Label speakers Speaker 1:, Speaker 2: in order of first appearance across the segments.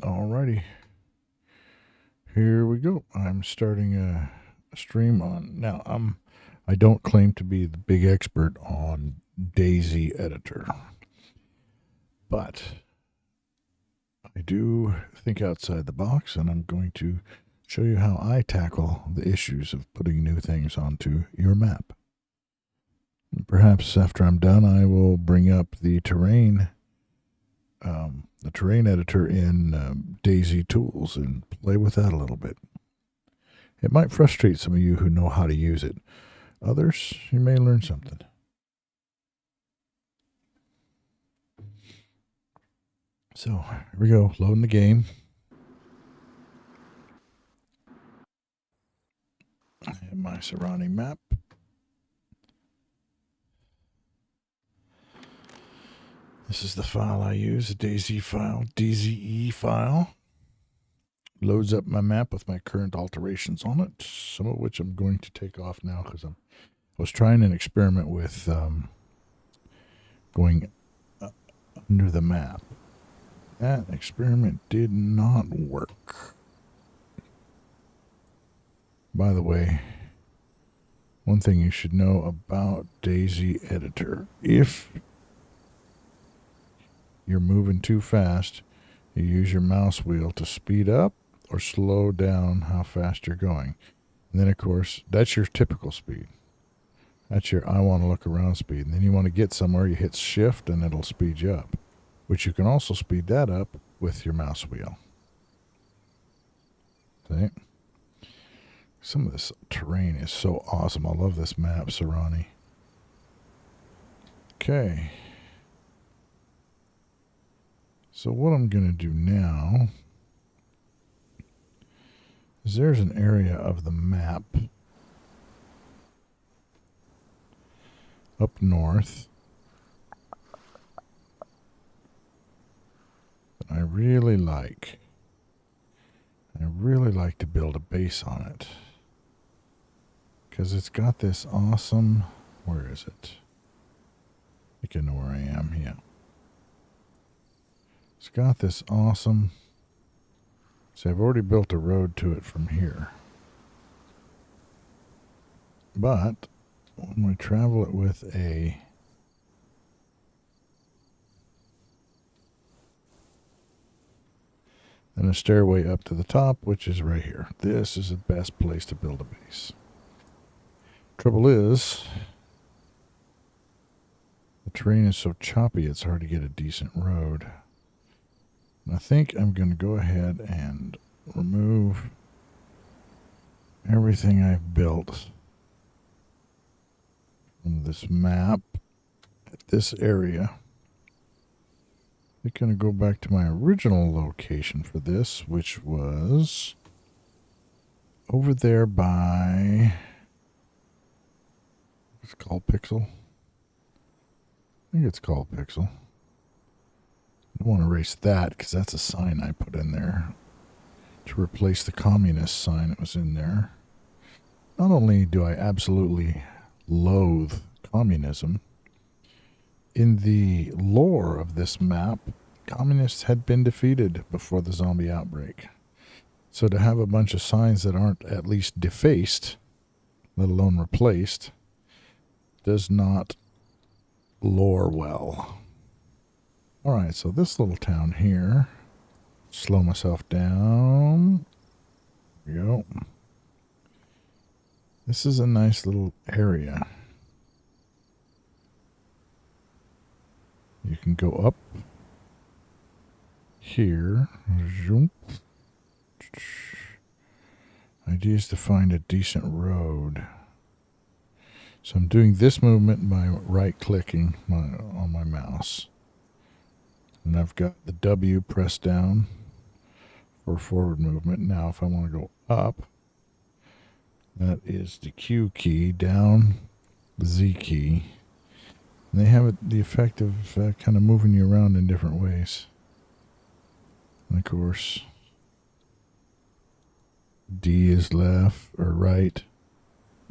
Speaker 1: Alrighty, here we go. I'm starting a stream on now. I don't claim to be the big expert on Dayz Editor, but I do think outside the box, and I'm going to show you how I tackle the issues of putting new things onto your map. And perhaps after I'm done, I will bring up the terrain editor in Dayz Tools and play with that a little bit. It might frustrate some of you who know how to use it. Others, you may learn something. So here we go, loading the game. I have my Sahrani map. This is the file I use, a DayZ file, DZE file. Loads up my map with my current alterations on it, some of which I'm going to take off now because I was trying an experiment with going under the map. That experiment did not work. By the way, one thing you should know about Dayz Editor, if you're moving too fast, you use your mouse wheel to speed up or slow down how fast you're going. And then, of course, that's your typical speed. That's your I want to look around speed. And then you want to get somewhere, you hit shift and it'll speed you up, which you can also speed that up with your mouse wheel. See? Some of this terrain is so awesome. I love this map, Sahrani. Okay. So what I'm going to do now is there's an area of the map up north that I really like. I really like to build a base on it because it's got this awesome, where is it? I think I know where I am, yeah. It's got this awesome, so I've already built a road to it from here. But when we travel it with a stairway up to the top, which is right here. This is the best place to build a base. Trouble is, the terrain is so choppy it's hard to get a decent road. I think I'm going to go ahead and remove everything I've built from this map at this area. I'm going to go back to my original location for this, which was over there by, it's called Pixel. I think it's called Pixel. I want to erase that because that's a sign I put in there to replace the communist sign that was in there. Not only do I absolutely loathe communism, in the lore of this map, communists had been defeated before the zombie outbreak. So to have a bunch of signs that aren't at least defaced, let alone replaced, does not lore well. Alright, so this little town here, slow myself down. There we go. This is a nice little area. You can go up here. Idea is to find a decent road. So I'm doing this movement by right-clicking on my mouse. And I've got the W pressed down for forward movement. Now if I want to go up, that is the Q key, down the Z key. And they have the effect of kind of moving you around in different ways. And of course, D is left or right,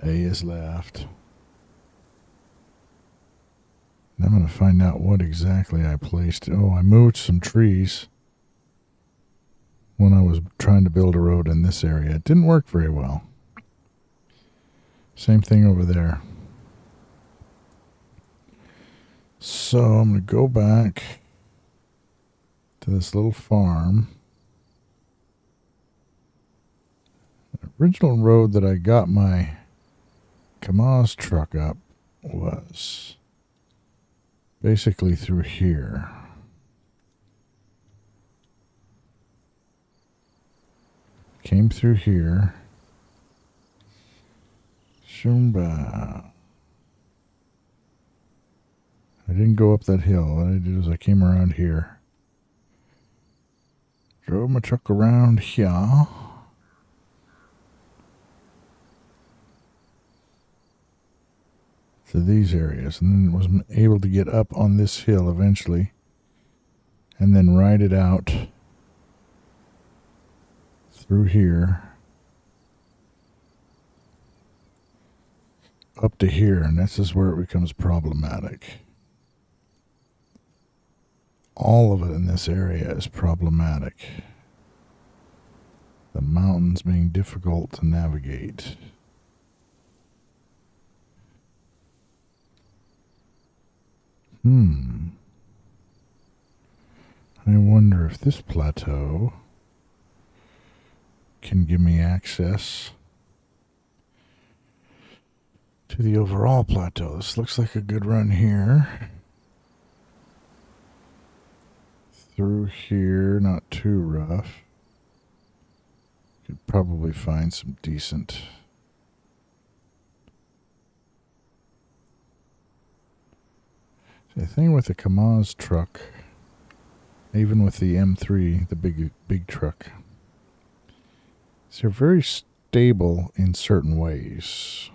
Speaker 1: A is left. And I'm going to find out what exactly I placed. Oh, I moved some trees. when I was trying to build a road in this area. It didn't work very well. Same thing over there. So I'm going to go back to this little farm. The original road that I got my Kamaz truck up was basically through here. Came through here. Shumba. I didn't go up that hill. What I did is I came around here. Drove my truck around here. To these areas. And then was able to get up on this hill eventually. And then ride it out through here. Up to here. And this is where it becomes problematic. All of it in this area is problematic. The mountains being difficult to navigate. I wonder if this plateau can give me access to the overall plateau. This looks like a good run here. Through here, not too rough. Could probably find some decent. The thing with the Kamaz truck, even with the M3, the big truck, is they're very stable in certain ways.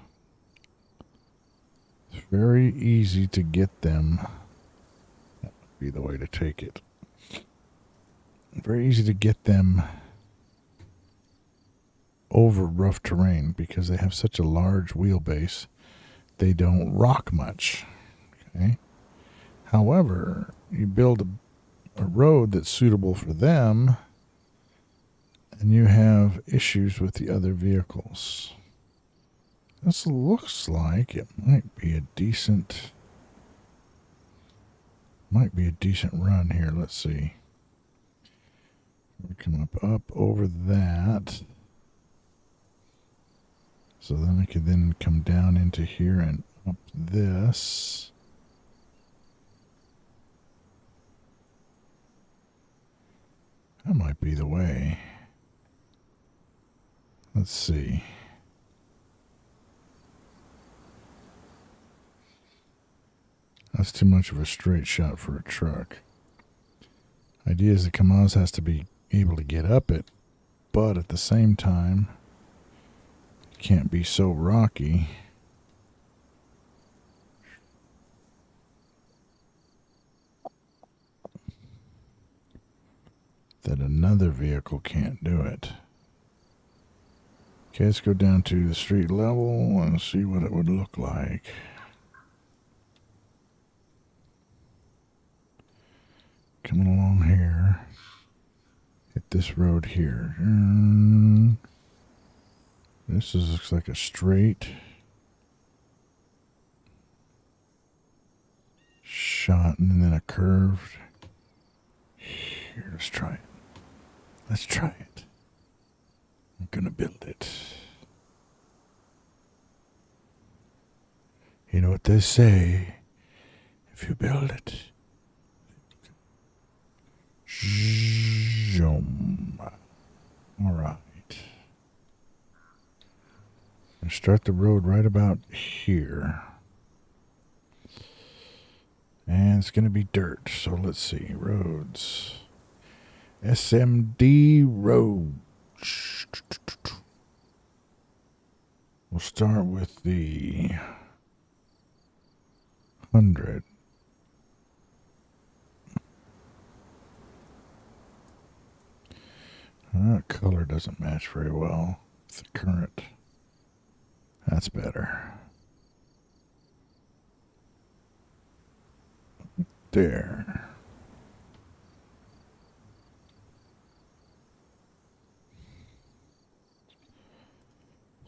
Speaker 1: It's very easy to get them. That would be the way to take it. Very easy to get them over rough terrain because they have such a large wheelbase. They don't rock much. Okay. However, you build a road that's suitable for them, and you have issues with the other vehicles. This looks like it might be a decent run here. Let's see. We come up over that. So then I could then come down into here and up this. That might be the way. Let's see. That's too much of a straight shot for a truck. Idea is the Kamaz has to be able to get up it, but at the same time, it can't be so rocky. That another vehicle can't do it. Okay, let's go down to the street level and see what it would look like. Coming along here. Hit this road here. This looks like a straight shot and then a curved. Here, let's try it. Let's try it. I'm gonna build it. You know what they say? If you build it, all right. And start the road right about here. And it's going to be dirt. So let's see. Roads. SMD roads. We'll start with the 100. That color doesn't match very well with the current. That's better. There.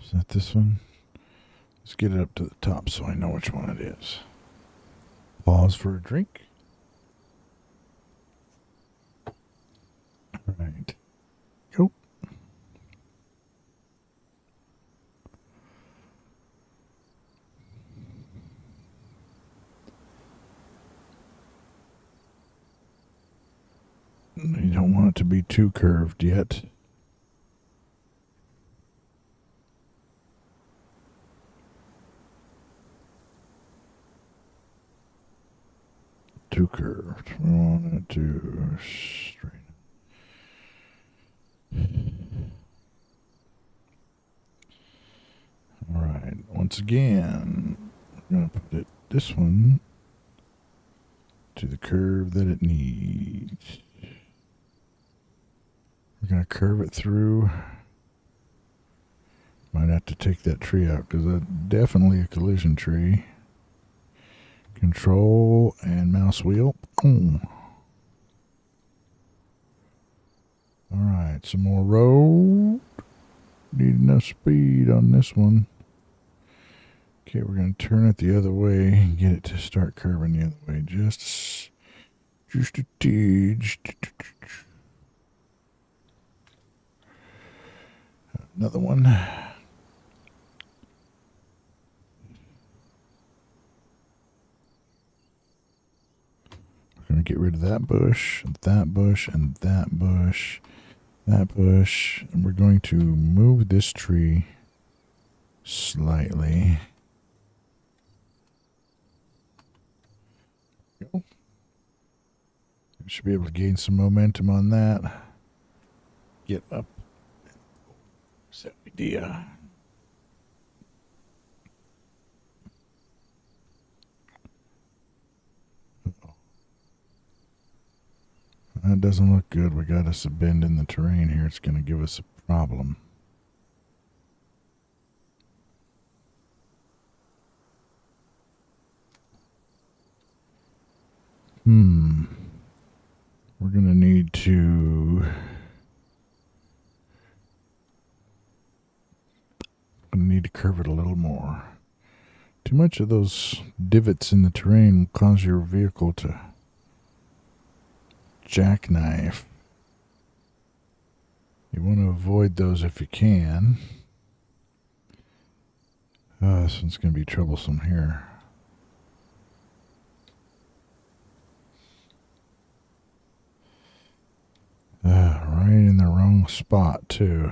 Speaker 1: Is that this one? Let's get it up to the top so I know which one it is. Pause for a drink. All right. Go. You don't want it to be too curved yet. Too curved. We want it to straighten. All right. Once again, we're going to put this one to the curve that it needs. We're going to curve it through. Might have to take that tree out because that's definitely a collision tree. Control and mouse wheel. Boom. All right, some more road. Need enough speed on this one. Okay, we're going to turn it the other way and get it to start curving the other way. Just a tidge. Another one. We're going to get rid of that bush, and that bush, and that bush, that bush. And we're going to move this tree slightly. Go. We should be able to gain some momentum on that. Get up. What's that idea? That doesn't look good. We got us a bend in the terrain here. It's going to give us a problem. We're going to need to... curve it a little more. Too much of those divots in the terrain will cause your vehicle to jackknife. You want to avoid those if you can. This one's going to be troublesome here. Right in the wrong spot, too.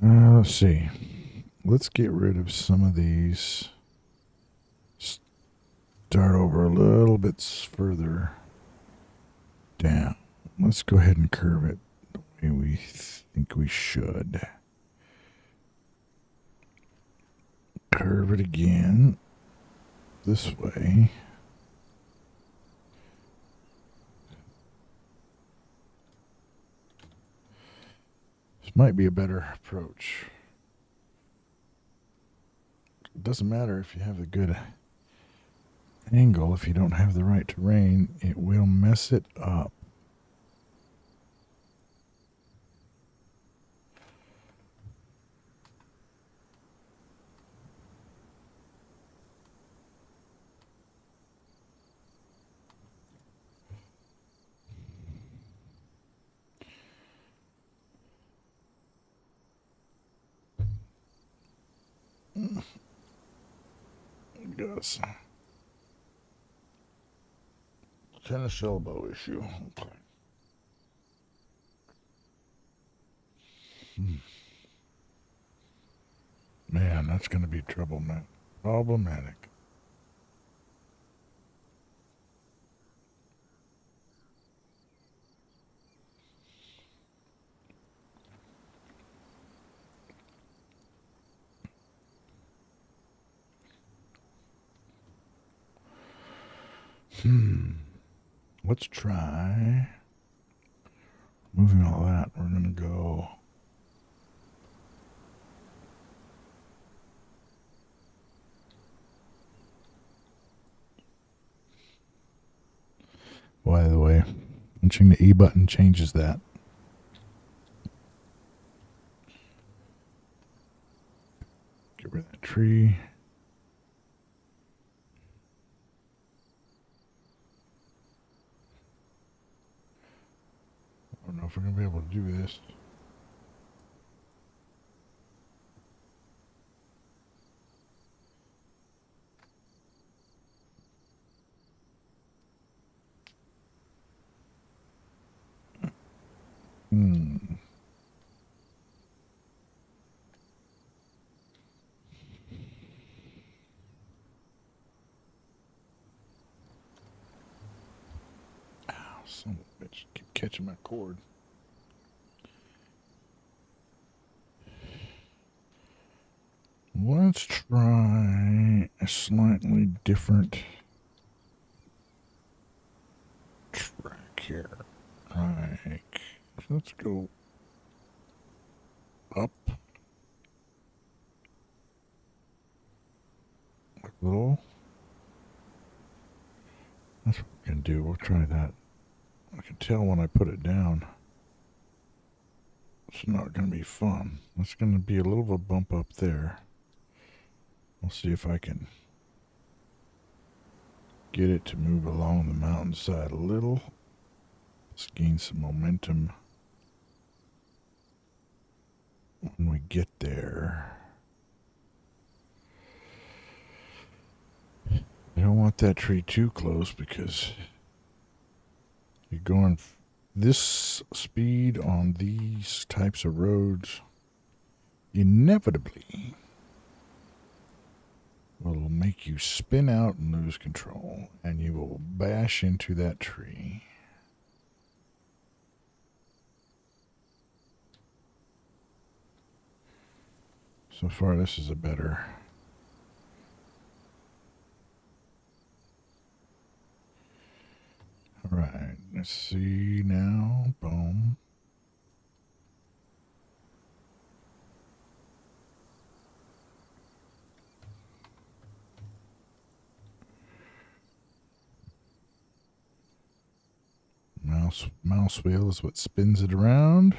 Speaker 1: Let's see. Let's get rid of some of these. Start over a little bit further down. Let's go ahead and curve it the way we think we should. Curve it again this way. This might be a better approach. It doesn't matter if you have a good angle. If you don't have the right terrain, it will mess it up. Yes. Tennis elbow issue. Okay. Man, that's going to be problematic. Let's try moving all that. We're going to go By the way, punching the E button changes that. Get rid of that tree. I don't know if we're going to be able to do this. Son of a bitch. Keep catching my cord. Let's try a slightly different track here. Like, let's go up a little. That's what we can do. We'll try that. I can tell when I put it down. It's not going to be fun. It's going to be a little of a bump up there. We'll see if I can get it to move along the mountainside a little. Let's gain some momentum when we get there. I don't want that tree too close because you're going this speed on these types of roads inevitably will make you spin out and lose control, and you will bash into that tree. So far, this is a better. All right, let's see now. Boom. Mouse wheel is what spins it around.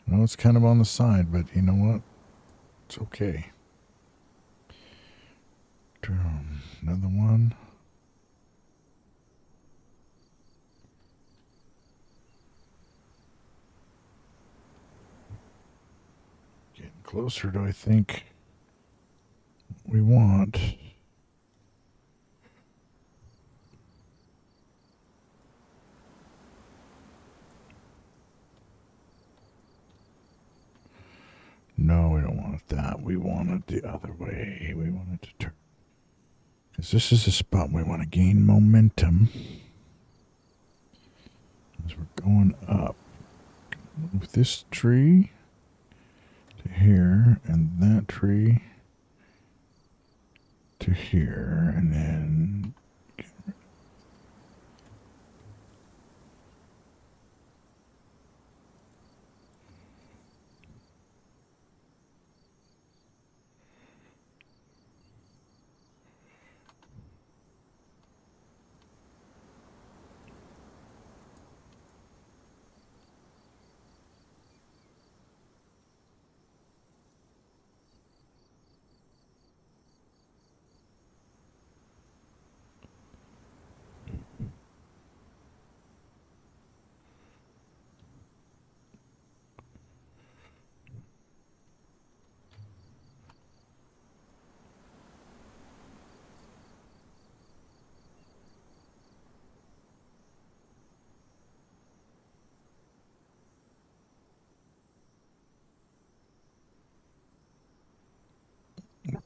Speaker 1: I know it's kind of on the side, but you know what? It's okay. Another one. Getting closer to, I think, what we want. No, we don't want it that. We want it the other way. We want it to turn. Because this is the spot we want to gain momentum. As we're going up. Move this tree to here, and that tree to here, and then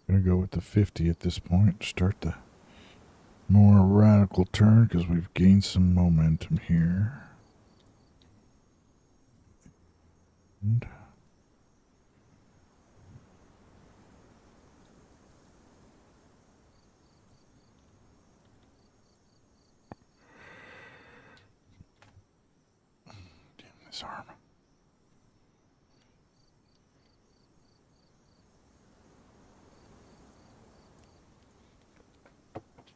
Speaker 1: we're going to go with the 50 at this point. Start the more radical turn because we've gained some momentum here. And damn this arm.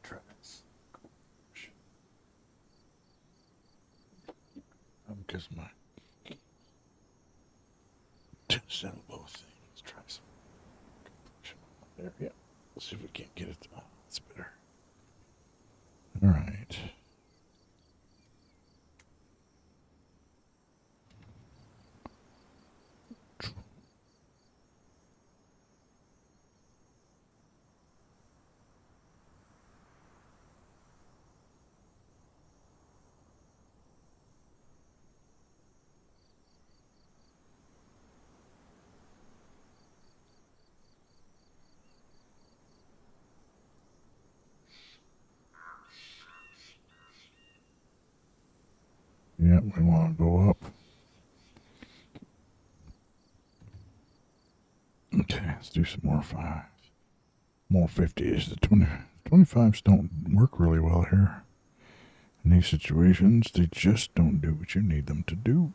Speaker 1: Try this. because my settle both things. Let's try some compression there. Yeah. Let's see if we can't get it. Oh, that's better. All right. Yeah, we want to go up. Okay, let's do some more 5s. More 50s. The 25s don't work really well here. In these situations, they just don't do what you need them to do.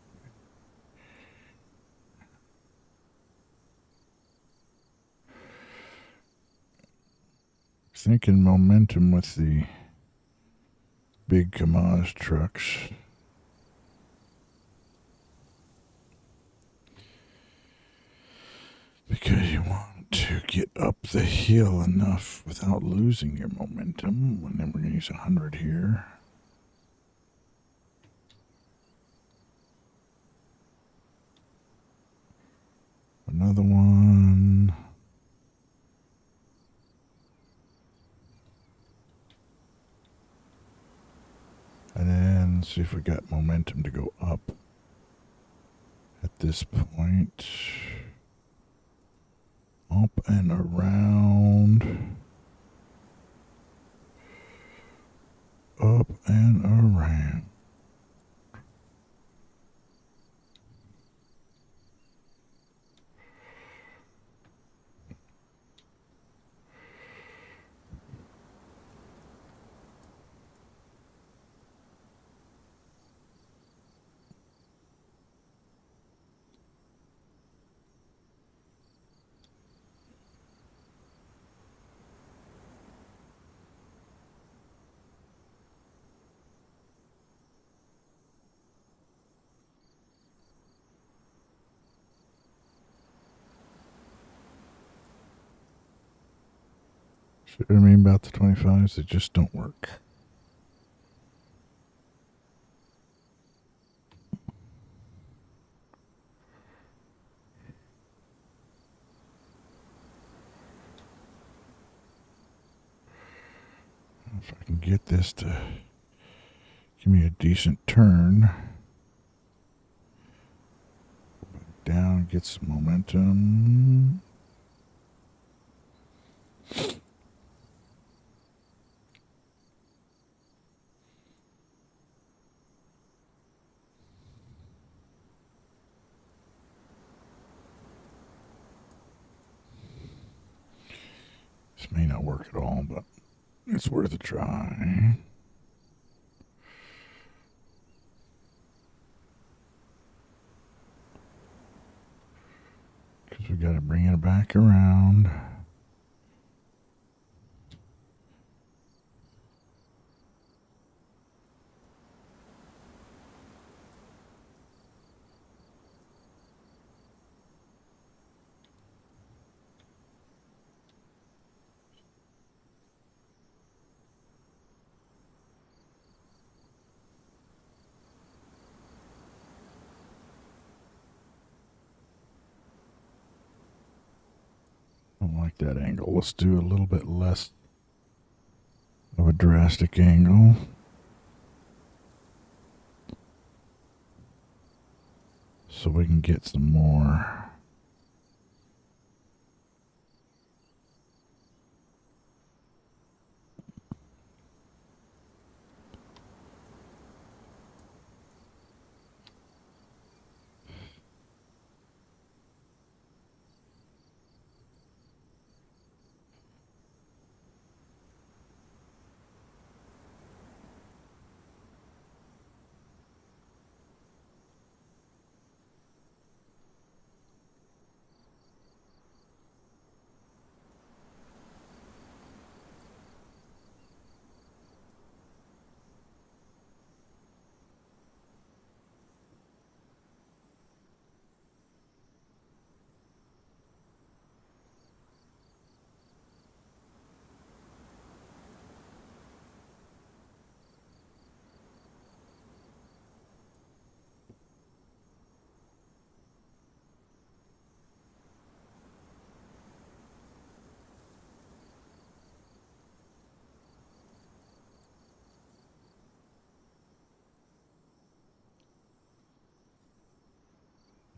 Speaker 1: Thinking momentum with the big Kamaz trucks. Because you want to get up the hill enough without losing your momentum. And then we're going to use 100 here. Another one. And then see if we got momentum to go up at this point. Up and around. Up and around. See what I mean about the 25s? They just don't work. If I can get this to give me a decent turn. Down, get some momentum. This may not work at all, but it's worth a try. Because we got to bring it back around. I don't like that angle. Let's do a little bit less of a drastic angle. So we can get some more.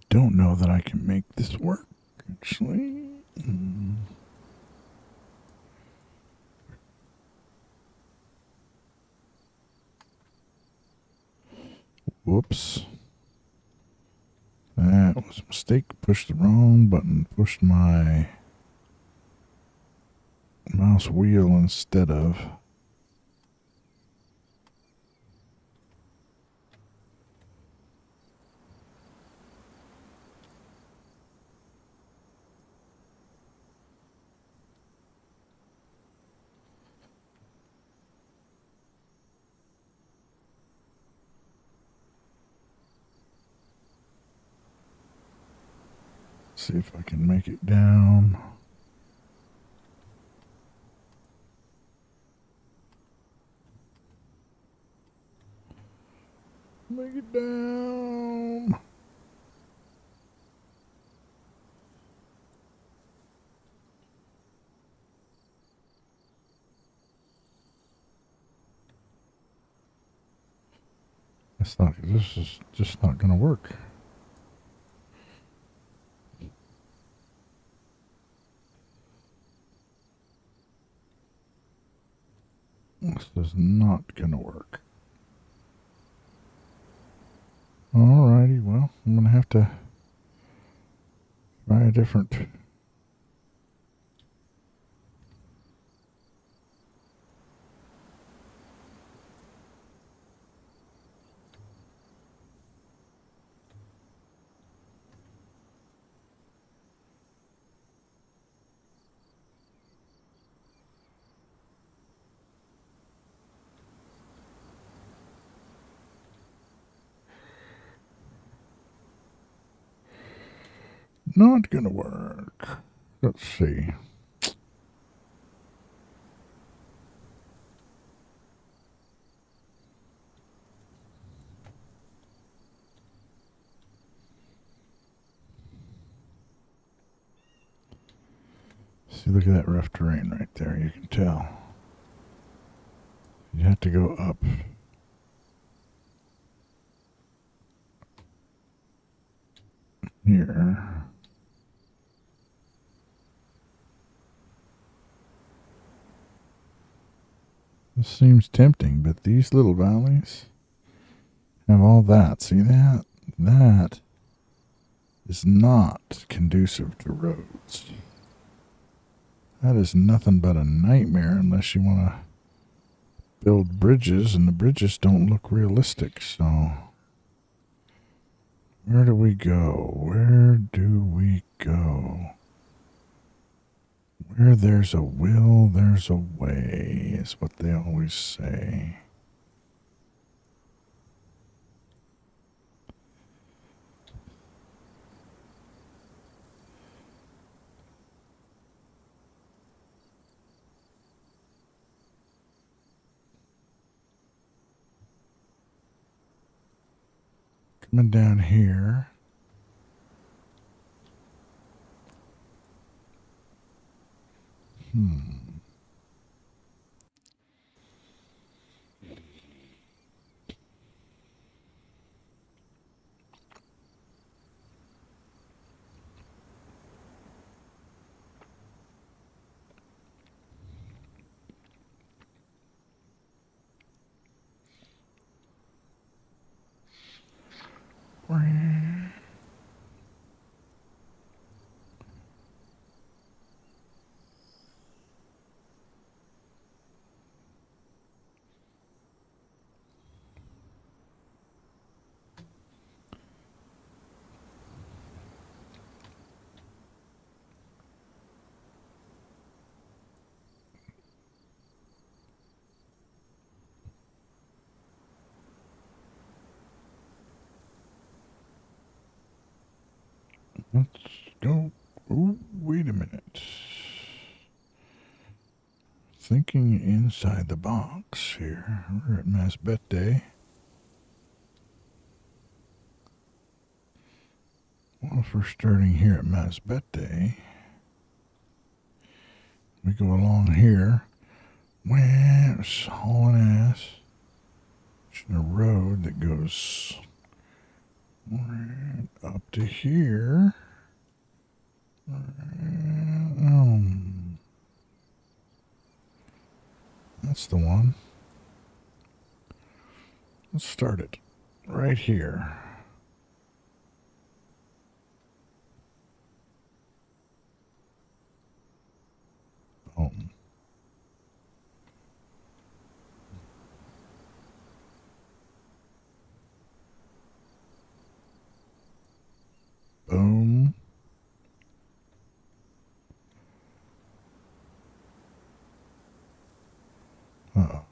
Speaker 1: don't know that I can make this work, actually. Whoops. That was a mistake. Pushed the wrong button. Pushed my mouse wheel instead of. See if I can make it down. Make it down. This is just not going to work. This is not going to work. Alrighty, well, I'm going to have to try a different. Not going to work. Let's see. See, look at that rough terrain right there. You can tell. You have to go up. Here. This seems tempting, but these little valleys have all that. See that? That is not conducive to roads. That is nothing but a nightmare unless you want to build bridges, and the bridges don't look realistic, so where do we go? Where do we go? Where there's a will, there's a way, is what they always say. Coming down here. Let's go. Oh, wait a minute. Thinking inside the box here. We're at Masbete. Well, if we're starting here at Masbete, we go along here. Well, it's hauling ass. It's a road that goes Right up to here. That's the one. Let's start it right here. Boom. Boom. Uh-oh.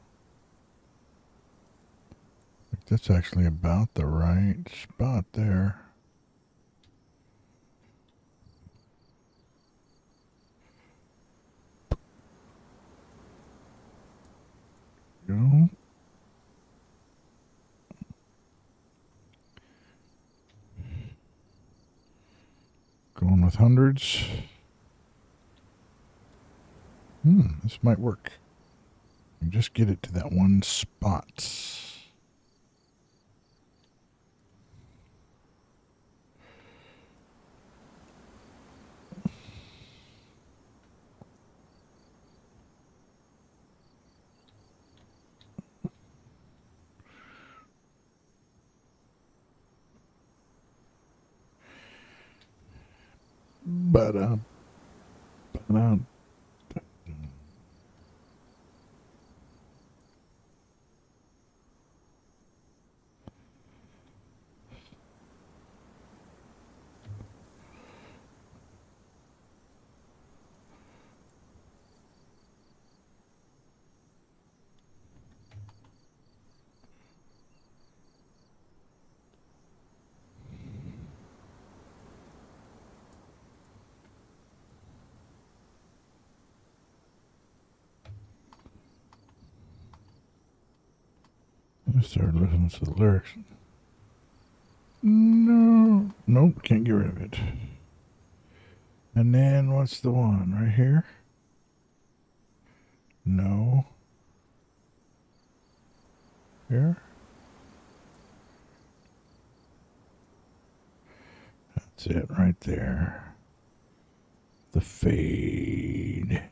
Speaker 1: That's actually about the right spot there. Go. Going with hundreds. This might work. Just get it to that one spot. But I started listening to the lyrics. No. Nope, can't get rid of it. And then what's the one? Right here? No. Here? That's it right there. The fade.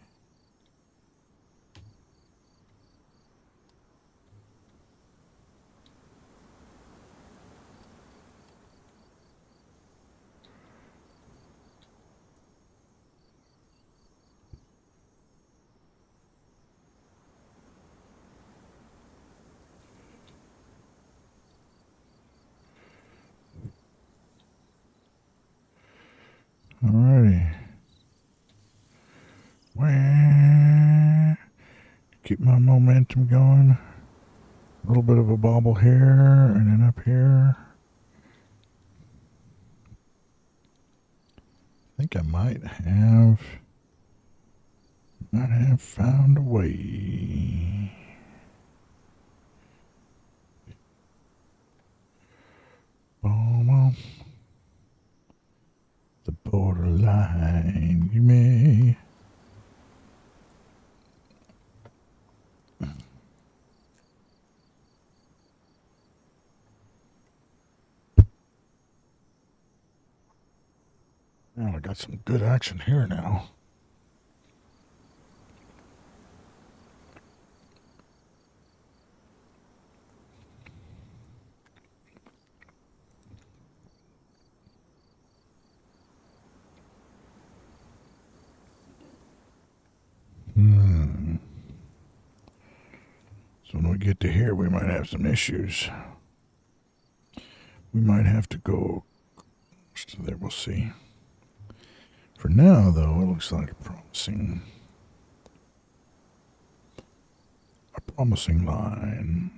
Speaker 1: Alrighty. Keep my momentum going. A little bit of a bobble here and then up here. I think I might have found a way. Boom. The borderline, you may. Now I got some good action here now. So when we get to here, we might have some issues. We might have to go to there. We'll see. For now, though, it looks like a promising line.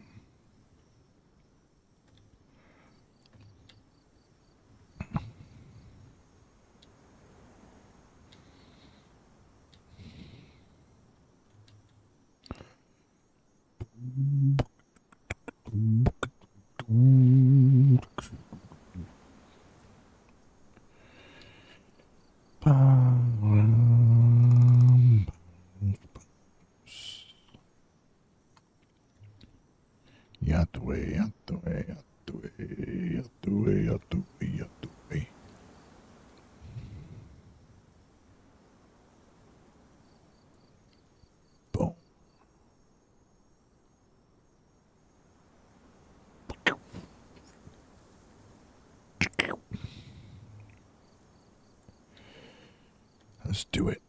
Speaker 1: Let's do it.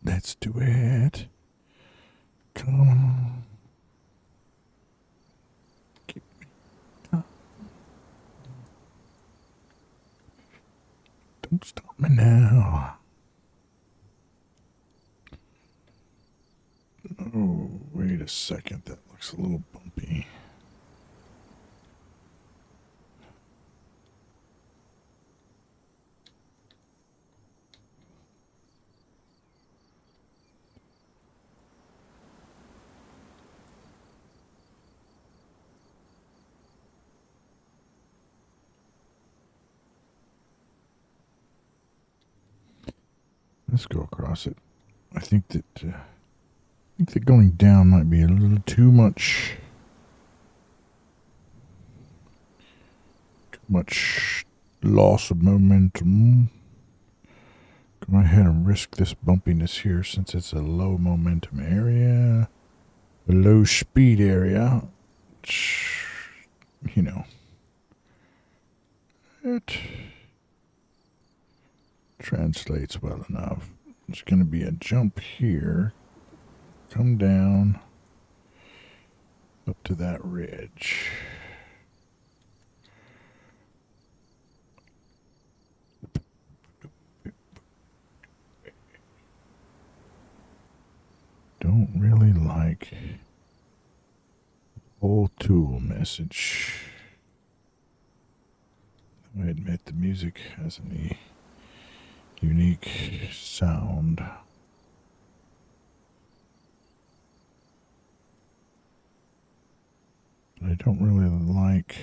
Speaker 1: Let's do it. Come on. Keep me up. Don't stop me now. Oh, wait a second. That looks a little bumpy. Let's go across it. I think that going down might be a little too much. Too much loss of momentum. Go ahead and risk this bumpiness here since it's a low momentum area, a low speed area. Which, you know, it translates well enough. There's going to be a jump here. Come down up to that ridge. Don't really like the whole tool message. I admit the music has a unique sound. But I don't really like.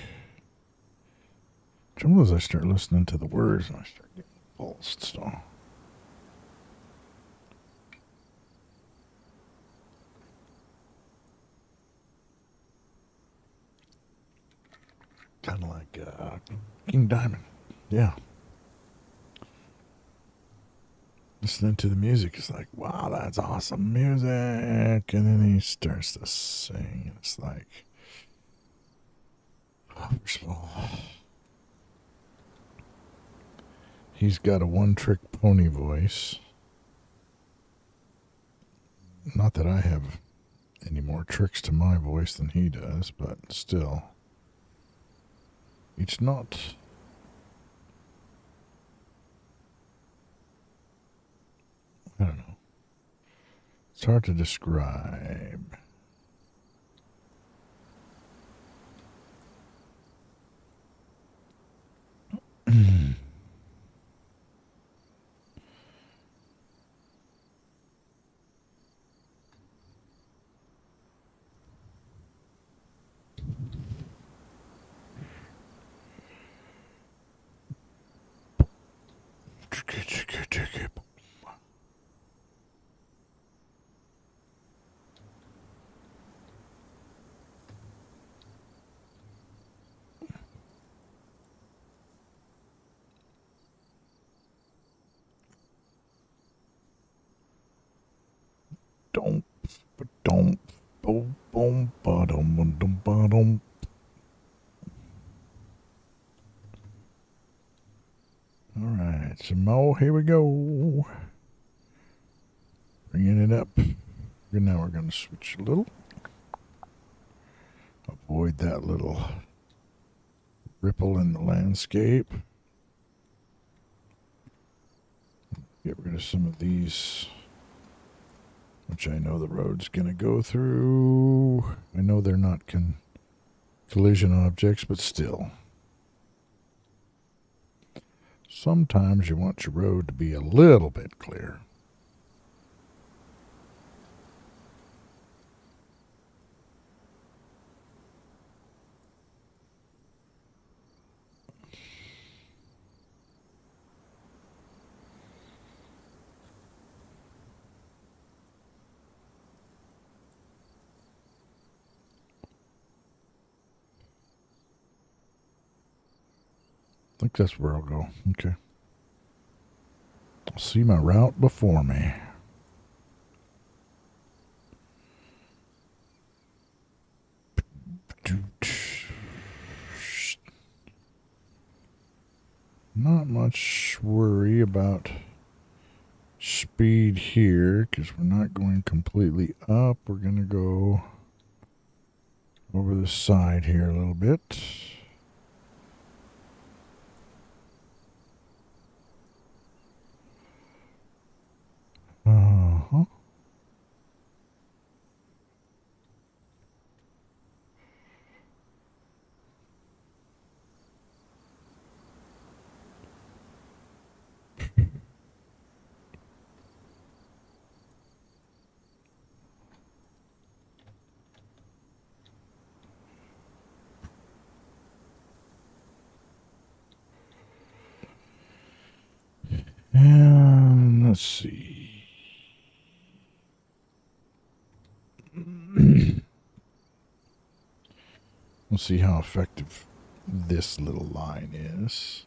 Speaker 1: Trouble is I start listening to the words and I start getting pulsed, so. Kind of like King Diamond. Yeah. Listening to the music is like, wow, that's awesome music. And then he starts to sing. And it's like, first of all, he's got a one-trick pony voice. Not that I have any more tricks to my voice than he does, but still. It's not. I don't know. It's hard to describe. Don't, don't, boom, boom, ba-dum, ba-dum, ba-dum. All right, some more. Here we go. Bringing it up. Now we're going to switch a little. Avoid that little ripple in the landscape. Get rid of some of these, which I know the road's going to go through. I know they're not collision objects, but still. Sometimes you want your road to be a little bit clear. I think that's where I'll go. Okay. I'll see my route before me. Not much worry about speed here because we're not going completely up. We're going to go over the side here a little bit. Uh-huh. And let's see. We'll see how effective this little line is.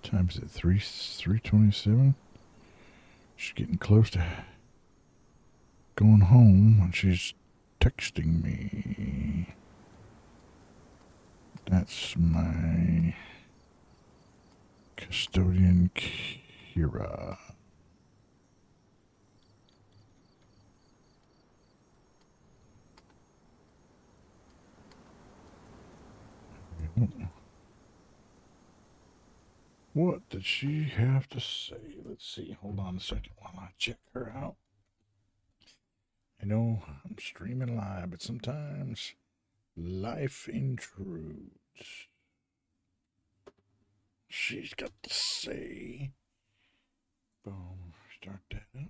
Speaker 1: Time's at 3:27. She's getting close to going home when she's texting me. That's my custodian, Kira. What did she have to say? Let's see. Hold on a second while I check her out. I know I'm streaming live, but sometimes life intrudes. She's got to say. Boom. Start that up.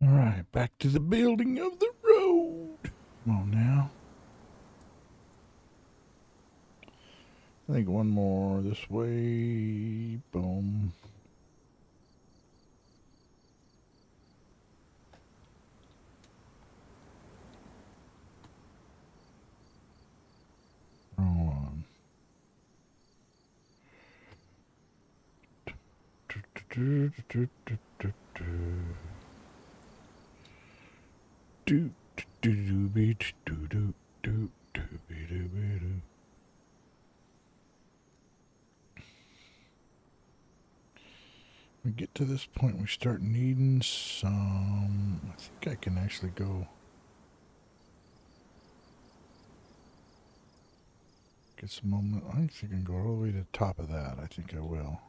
Speaker 1: All right, back to the building of the road. Come on now. I think one more this way. Boom. Wrong one. We get to this point, we start needing some. I think I can actually go. Get some moment. I think I can go all the way to the top of that. I think I will.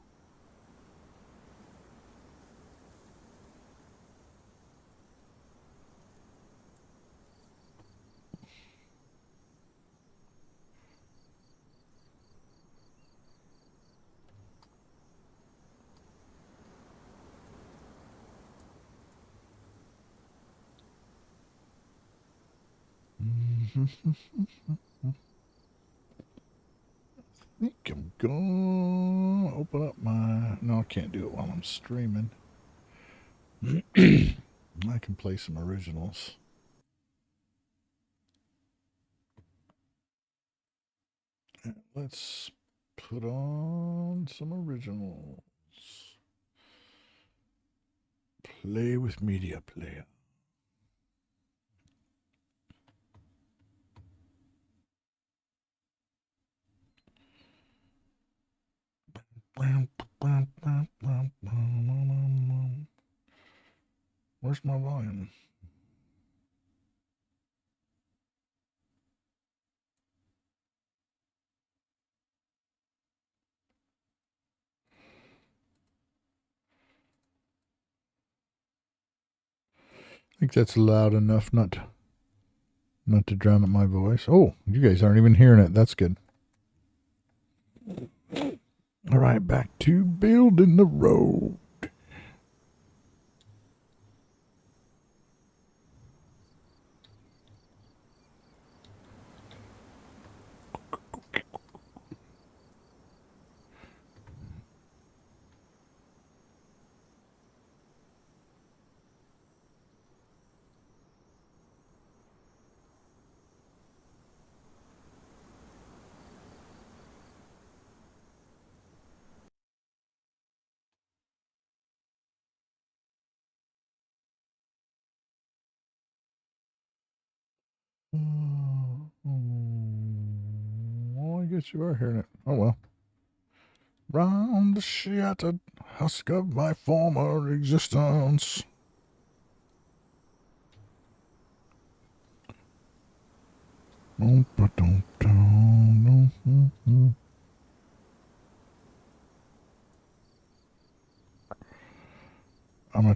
Speaker 1: I think I'm gonna open up my. No, I can't do it while I'm streaming. I can play some originals. Let's put on some originals. Play with media player. Where's my volume? I think that's loud enough not to drown out my voice. Oh, you guys aren't even hearing it. That's good. All right, back to building the road. Well, I guess you are hearing it. Oh, well. Round the shattered husk of my former existence. I'm going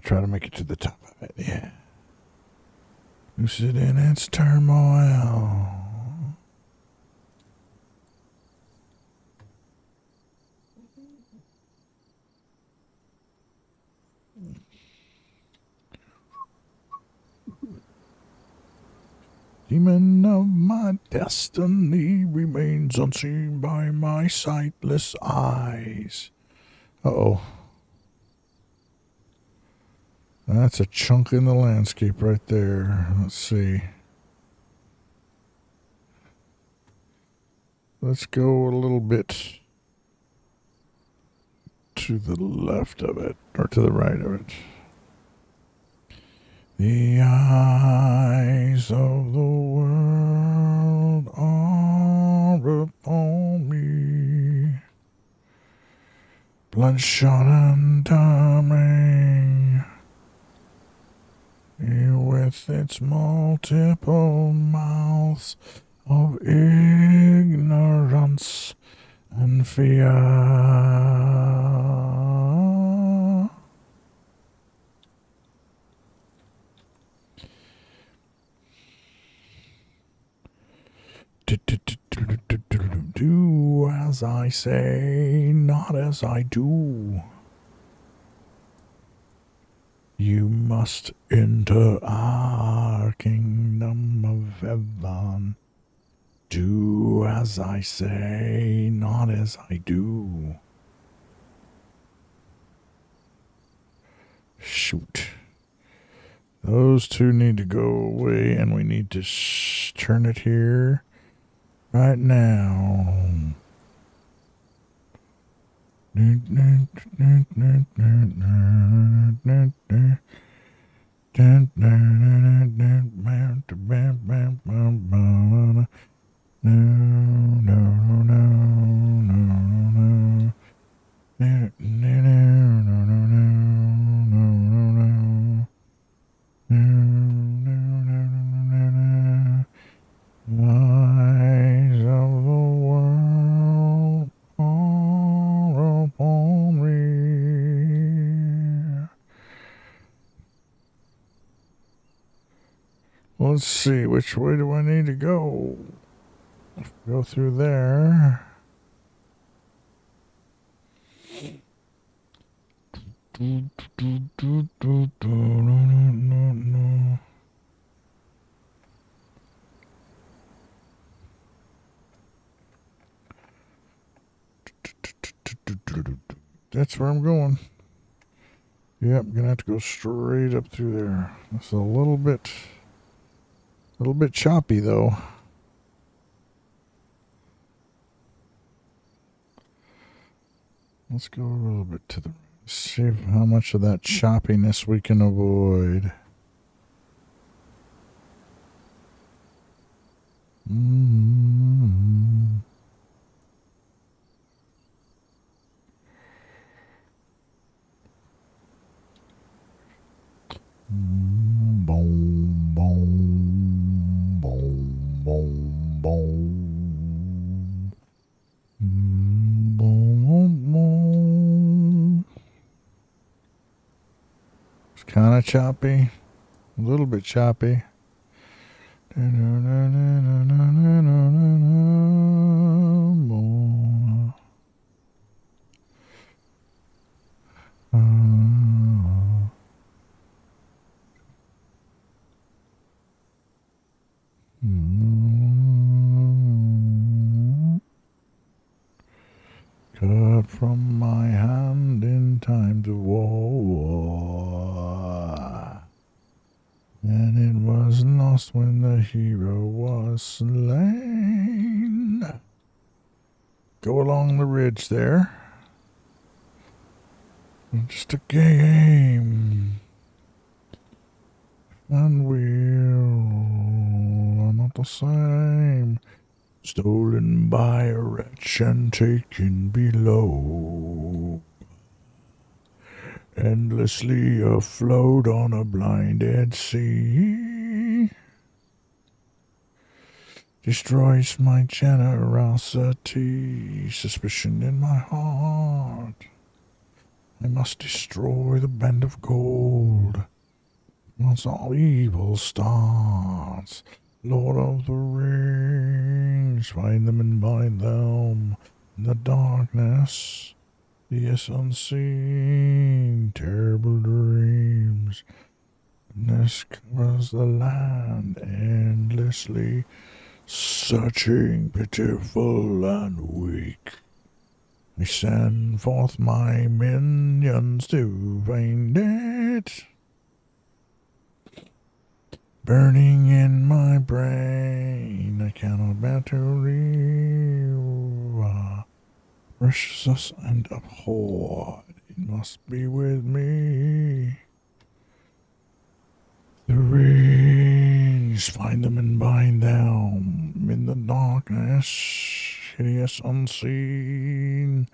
Speaker 1: to try to make it to the top of it, yeah. Lucid in its turmoil. Demon of my destiny remains unseen by my sightless eyes. Uh-oh. That's a chunk in the landscape right there. Let's see. Let's go a little bit to the left of it, or to the right of it. The eyes of the world are upon me, bloodshot and damning, with its multiple mouths of ignorance and fear. Do as I say, not as I do. You must enter our kingdom of heaven. Do as I say, not as I do. Shoot. Those two need to go away, and we need to turn it here right now. Eyes of the world are upon me. Let's see, which way do I need to go? Go through there. That's where I'm going. Yep, gonna have to go straight up through there. It's a little bit choppy though. Let's go a little bit to the right. See how much of that choppiness we can avoid. Mm-hmm. Boom, boom, boom, boom, boom. Boom, boom. It's kind of choppy, a little bit choppy. Cut from my hand in times of war, and it was lost when the hero was slain. Go along the ridge there. Just a game. And we're not the same. Stolen by a wretch and taken below. Endlessly afloat on a blinded sea. Destroys my generosity, suspicion in my heart. I must destroy the band of gold. Once all evil starts. Lord of the Rings, find them and bind them in the darkness. Yes, unseen, terrible dreams. Darkness covers the land endlessly, searching, pitiful and weak. I send forth my minions to find it. Burning in my brain, I cannot bear to leave. Precious and abhorred, it must be with me. The rings, find them and bind them in the darkness, hideous unseen.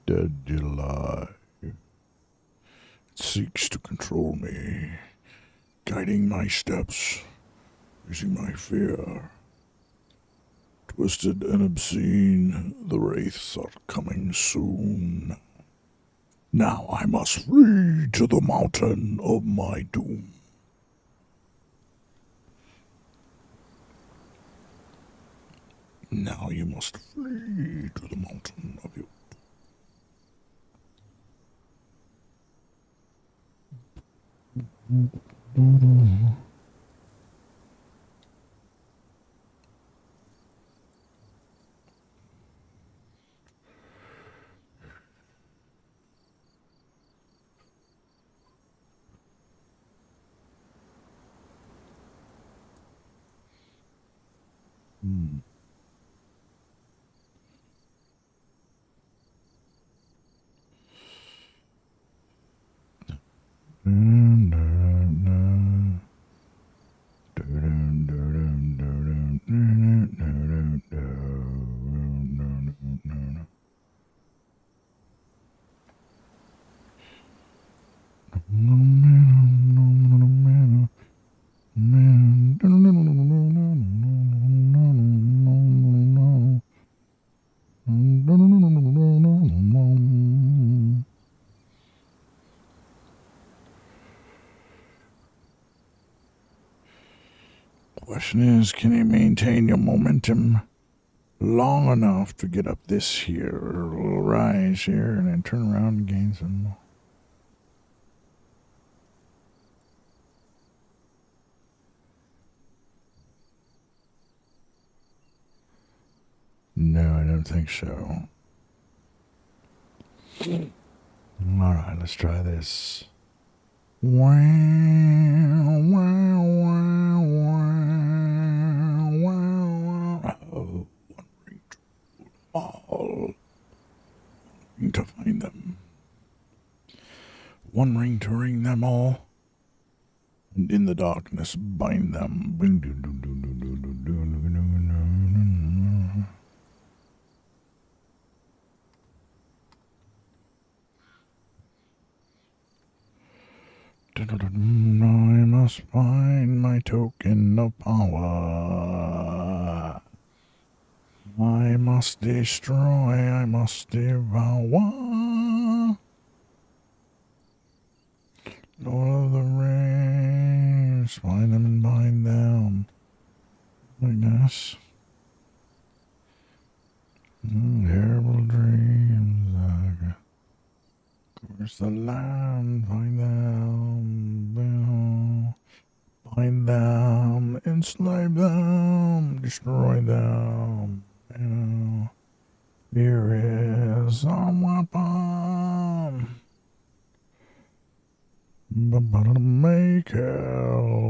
Speaker 1: Dead July. It seeks to control me, guiding my steps, using my fear. Twisted and obscene, the wraiths are coming soon. Now I must flee to the mountain of my doom. Now you must flee to the mountain of your doom. question is, can you maintain your momentum long enough to get up this here little rise here and then turn around and gain some more? No, I don't think so. Alright, let's try this. Wow, wow, wow, wow, wow. Oh, one ring to all. Ring to find them. One ring to ring them all. And in the darkness bind them. Bing, doo, doo, doo, doo, doo, doo, doo, doo, doo, doo. I must find my token of power. I must destroy, I must devour. Lord of the Rings, find them and bind them. I guess. Terrible dreams. Curse the land, find them. Bind them, enslave them, destroy them. Here is our weapon. But make hell.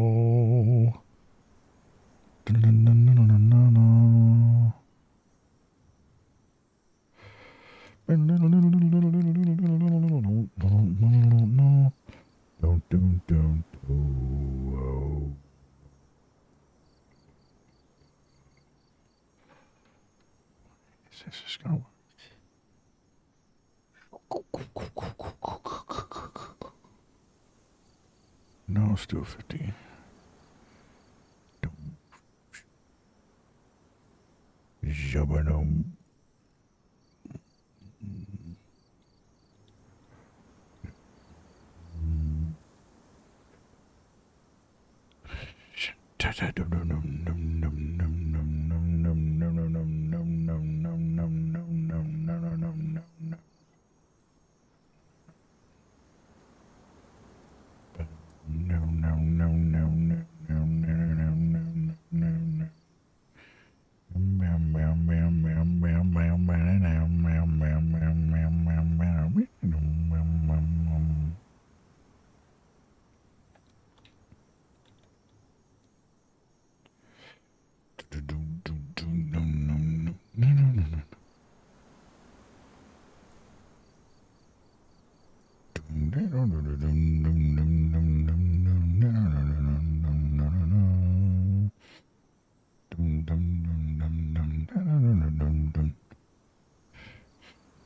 Speaker 1: This is gonna work. No, let's do a 50. Jabba-dum.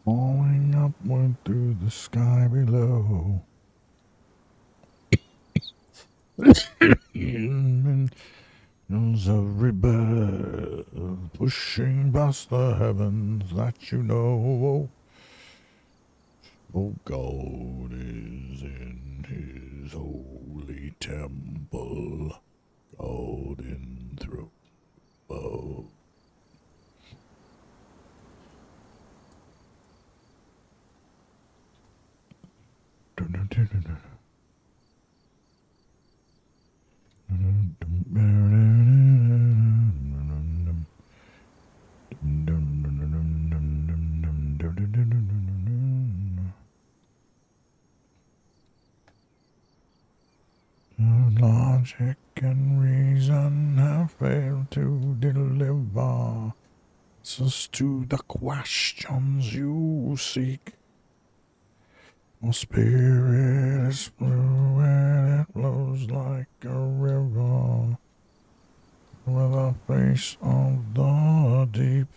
Speaker 1: Falling upward through the sky below. There's a rebirth pushing past the heavens that you know. Oh, God is in his holy temple, God enthroned above. Logic and reason have failed to deliver answers to the questions you seek. My spirit is blue and it flows like a river with the face of the deep.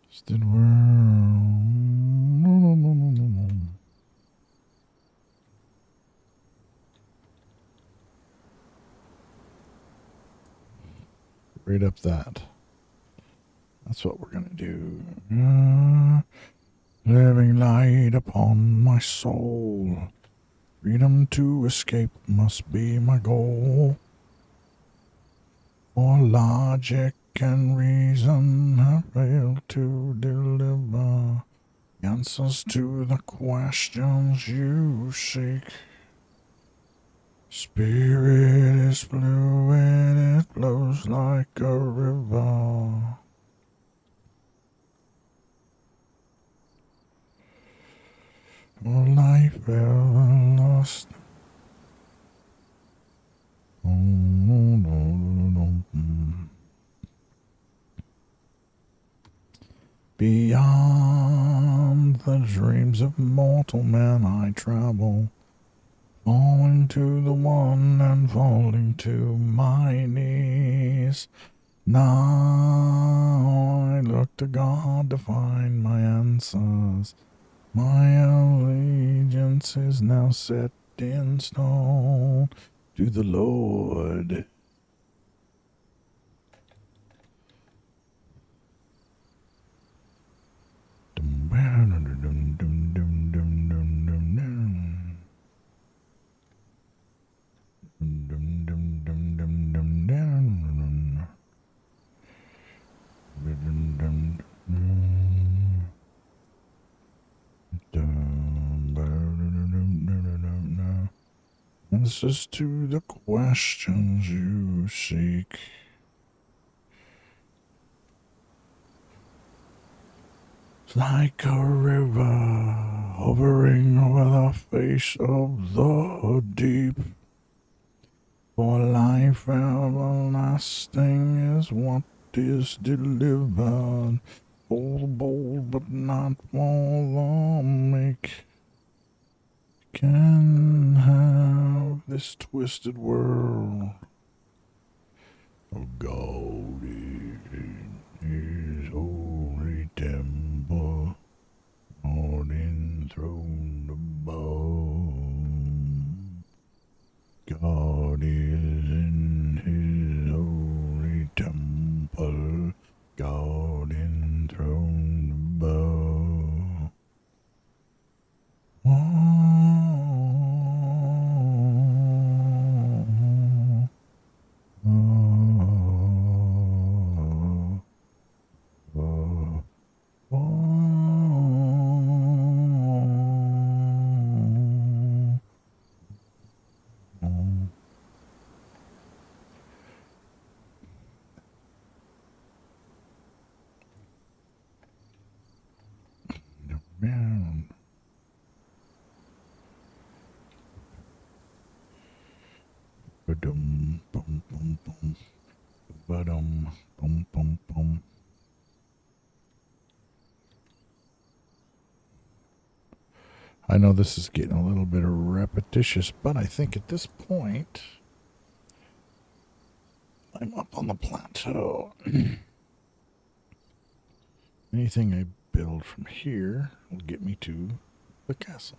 Speaker 1: Still Straight up that. That's what we're going to do. Living light upon my soul. Freedom to escape must be my goal. For logic and reason have failed to deliver answers to the questions you seek. Spirit is fluid, it flows like a river. For life ever lost. Beyond the dreams of mortal man I travel, falling to the one and falling to my knees. Now I look to God to find my answers. My allegiance is now set in stone to the Lord. Answers to the questions you seek. It's like a river hovering over the face of the deep. For life everlasting is what is delivered. For the bold, but not for the meek. Can have this twisted world. Oh, God in his holy temple, all enthroned above. God is in his holy temple, God enthroned above. Ba-dum, bum, bum, bum. Ba-dum, bum, bum, bum. I know this is getting a little bit repetitious, but I think at this point, I'm up on the plateau. Anything I build from here will get me to the castle.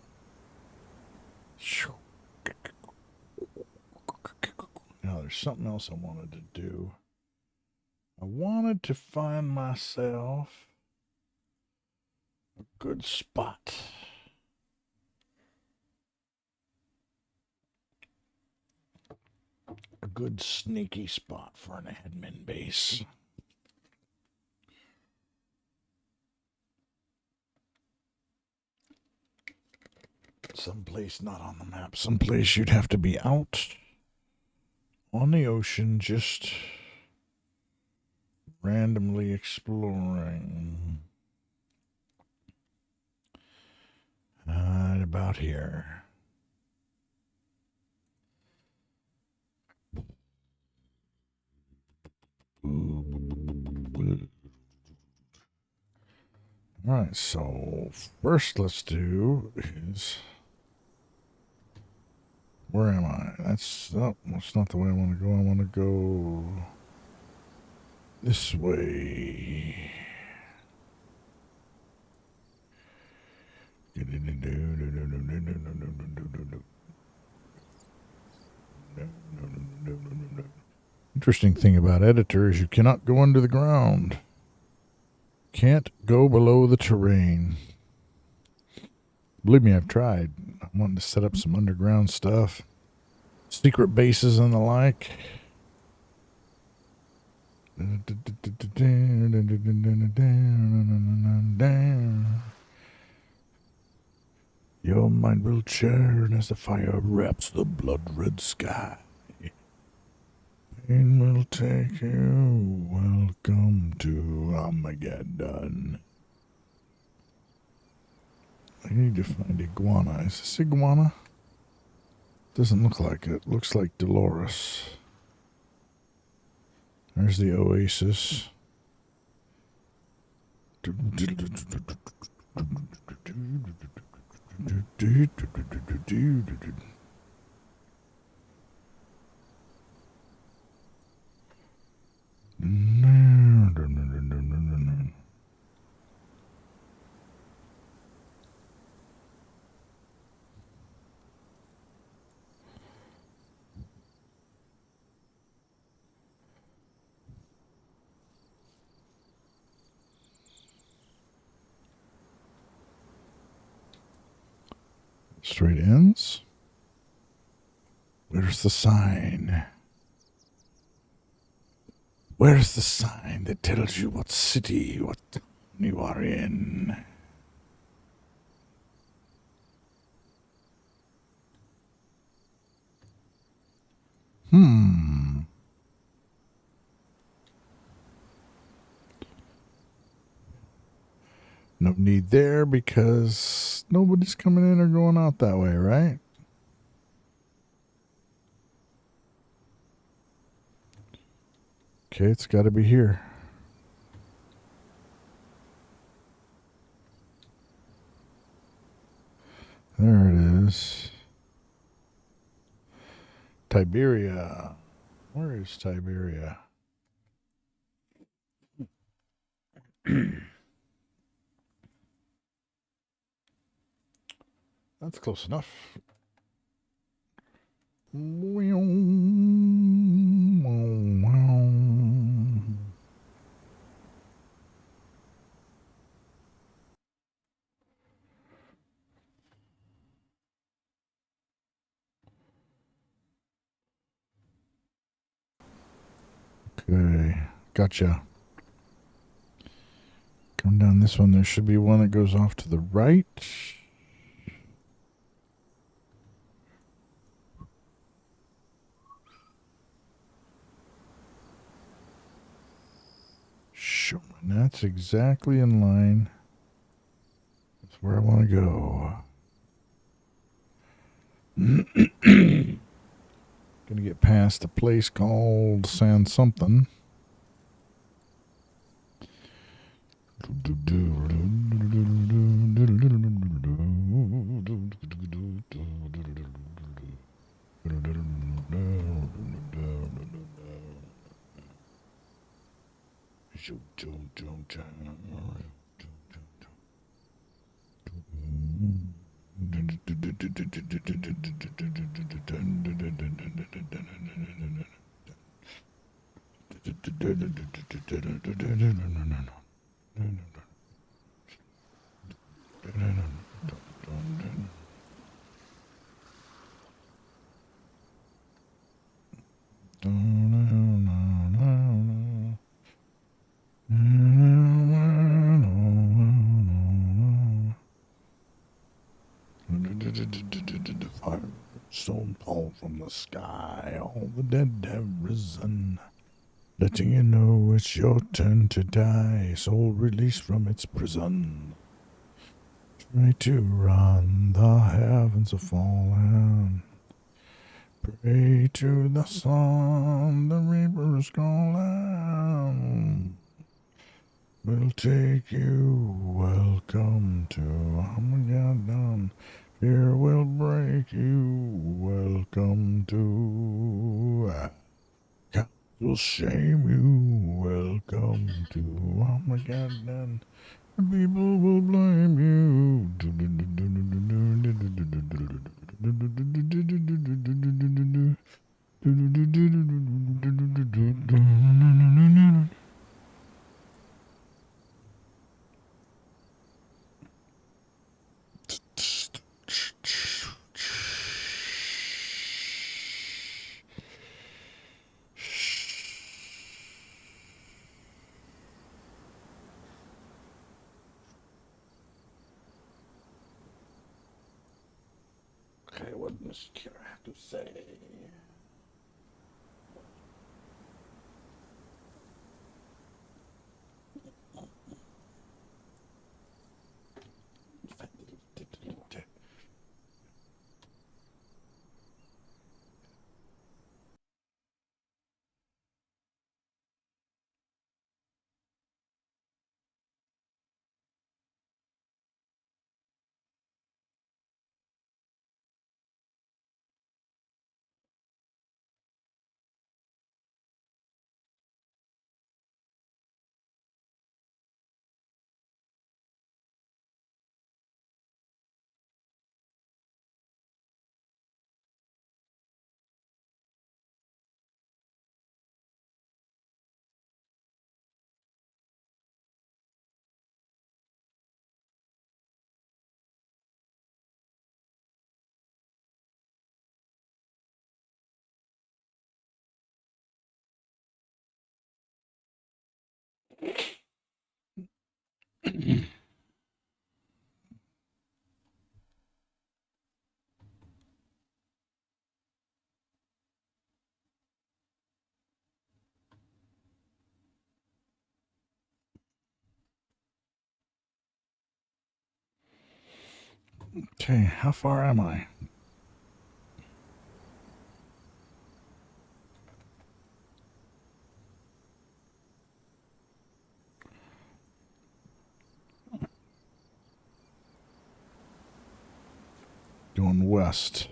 Speaker 1: Now, there's something else I wanted to do. I wanted to find myself a good spot. A good sneaky spot for an admin base. Someplace not on the map. Someplace you'd have to be out on the ocean just randomly exploring. Right about here. Alright, so first let's do is... Where am I? That's not the way I want to go. I want to go this way. Interesting thing about Editor is you cannot go under the ground. Can't go below the terrain. Believe me, I've tried. I'm wanting to set up some underground stuff. Secret bases and the like. Your mind will churn as the fire wraps the blood-red sky. Pain will take you. Welcome to Armageddon. I need to find iguana. Is this iguana? Doesn't look like it. Looks like Dolores. There's the oasis. Straight ends. Where's the sign? Where's the sign that tells you what city, what town you are in? No need there because nobody's coming in or going out that way, right? Okay, it's got to be here. There it is. Tiberia. Where is Tiberia? That's close enough. Okay, gotcha. Come down this one. There should be one that goes off to the right. Sure, that's exactly in line. That's where I want to go. Gonna get past a place called San something. Stone fall from the sky, all the dead have risen, letting you know it's your turn to die. Soul released from its prison, try to run, the heavens are falling. Pray to the sun, the reaper is calling. We'll take you, welcome to Armageddon. Fear will break you, welcome to God will shame you, welcome to Armageddon. People will blame you. Miss Kara have to say? Okay, how far am I? Going west.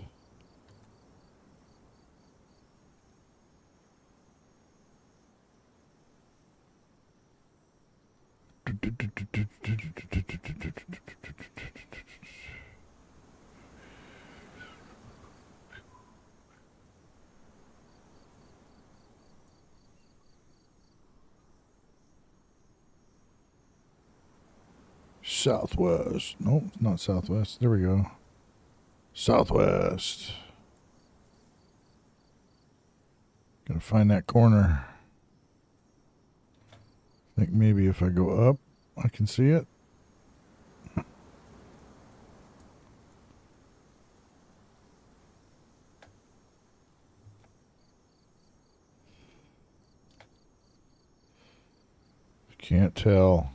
Speaker 1: Southwest. Nope, it's not southwest. There we go. Southwest. Gotta find that corner. I think maybe if I go up, I can see it. Can't tell.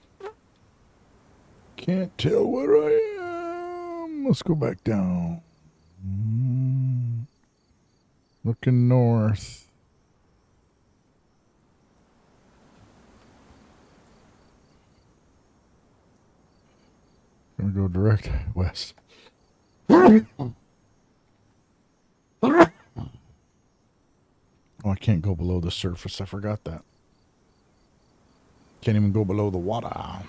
Speaker 1: Can't tell where I am. Let's go back down. Looking north. Gonna go direct west. Oh, I can't go below the surface. I forgot that. Can't even go below the water.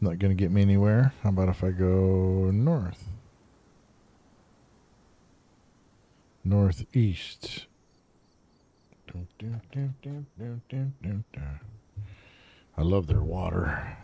Speaker 1: Not gonna get me anywhere. How about if I go north? Northeast. I love their water.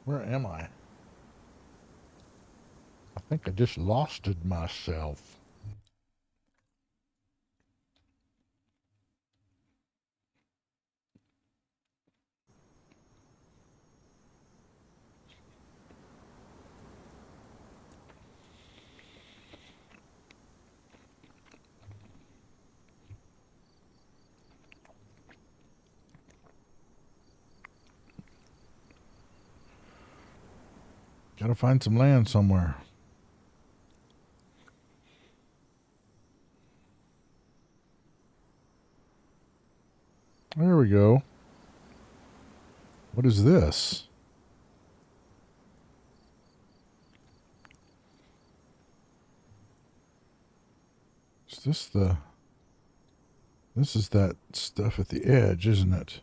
Speaker 1: Where am I? I think I just lost it myself. Gotta find some land somewhere. There we go. What is this? Is this the... This is that stuff at the edge, isn't it?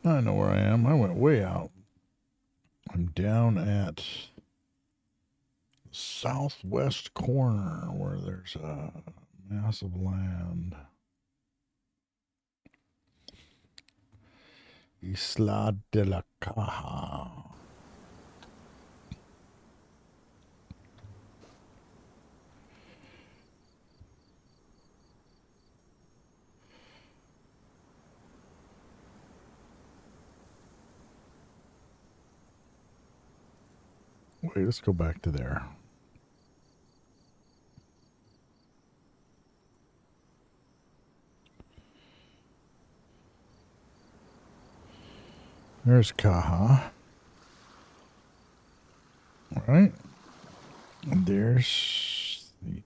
Speaker 1: Now I know where I am. I went way out. I'm down at the southwest corner where there's a massive land. Isla de la Caja. Wait, let's go back to there. There's Caja. All right. And there's the...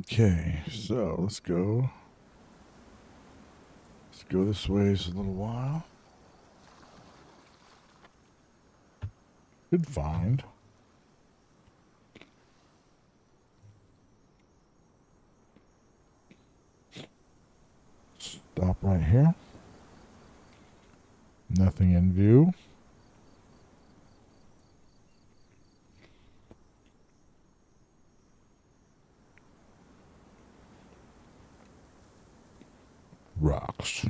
Speaker 1: Okay, so let's go. Let's go this way a little while. Good find. Stop right here. Nothing in view. Rocks.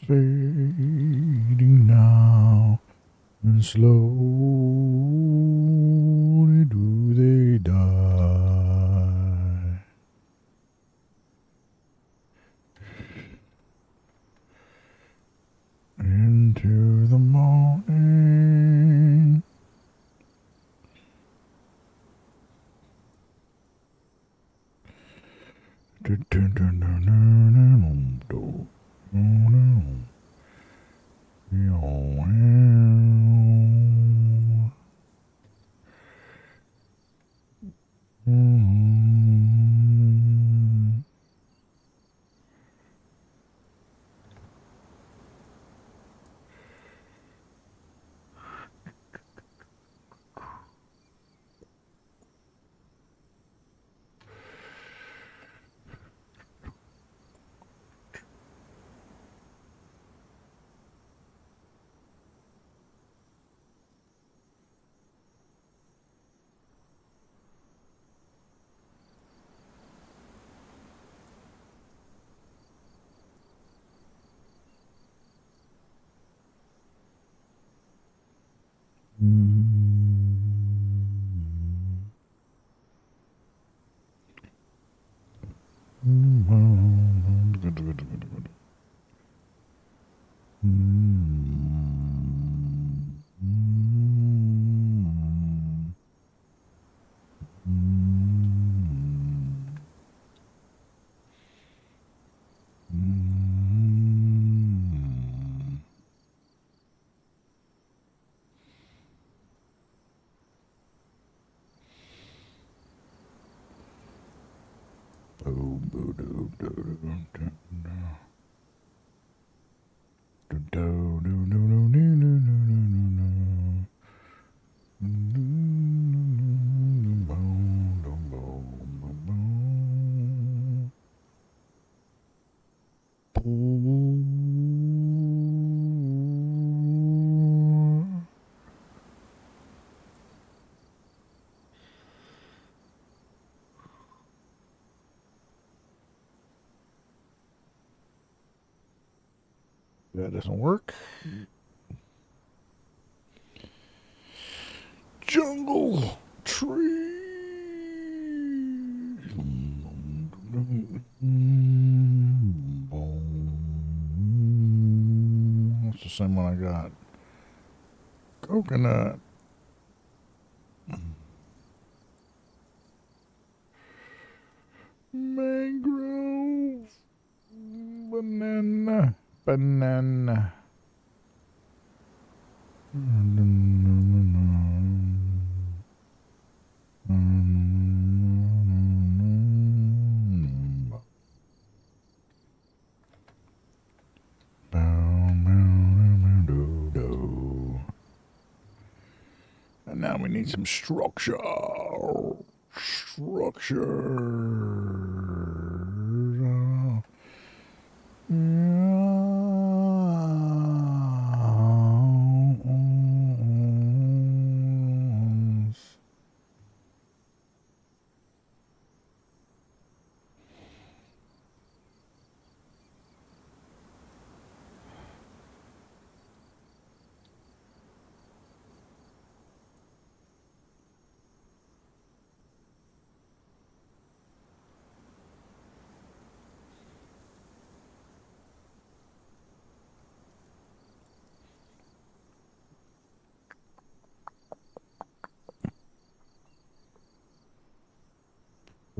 Speaker 1: fading now, and slowly do they die. Into the morning. That doesn't work. Jungle tree. That's the same one I got. Coconut. Mangrove. Banana. Banana. And now we need some structure.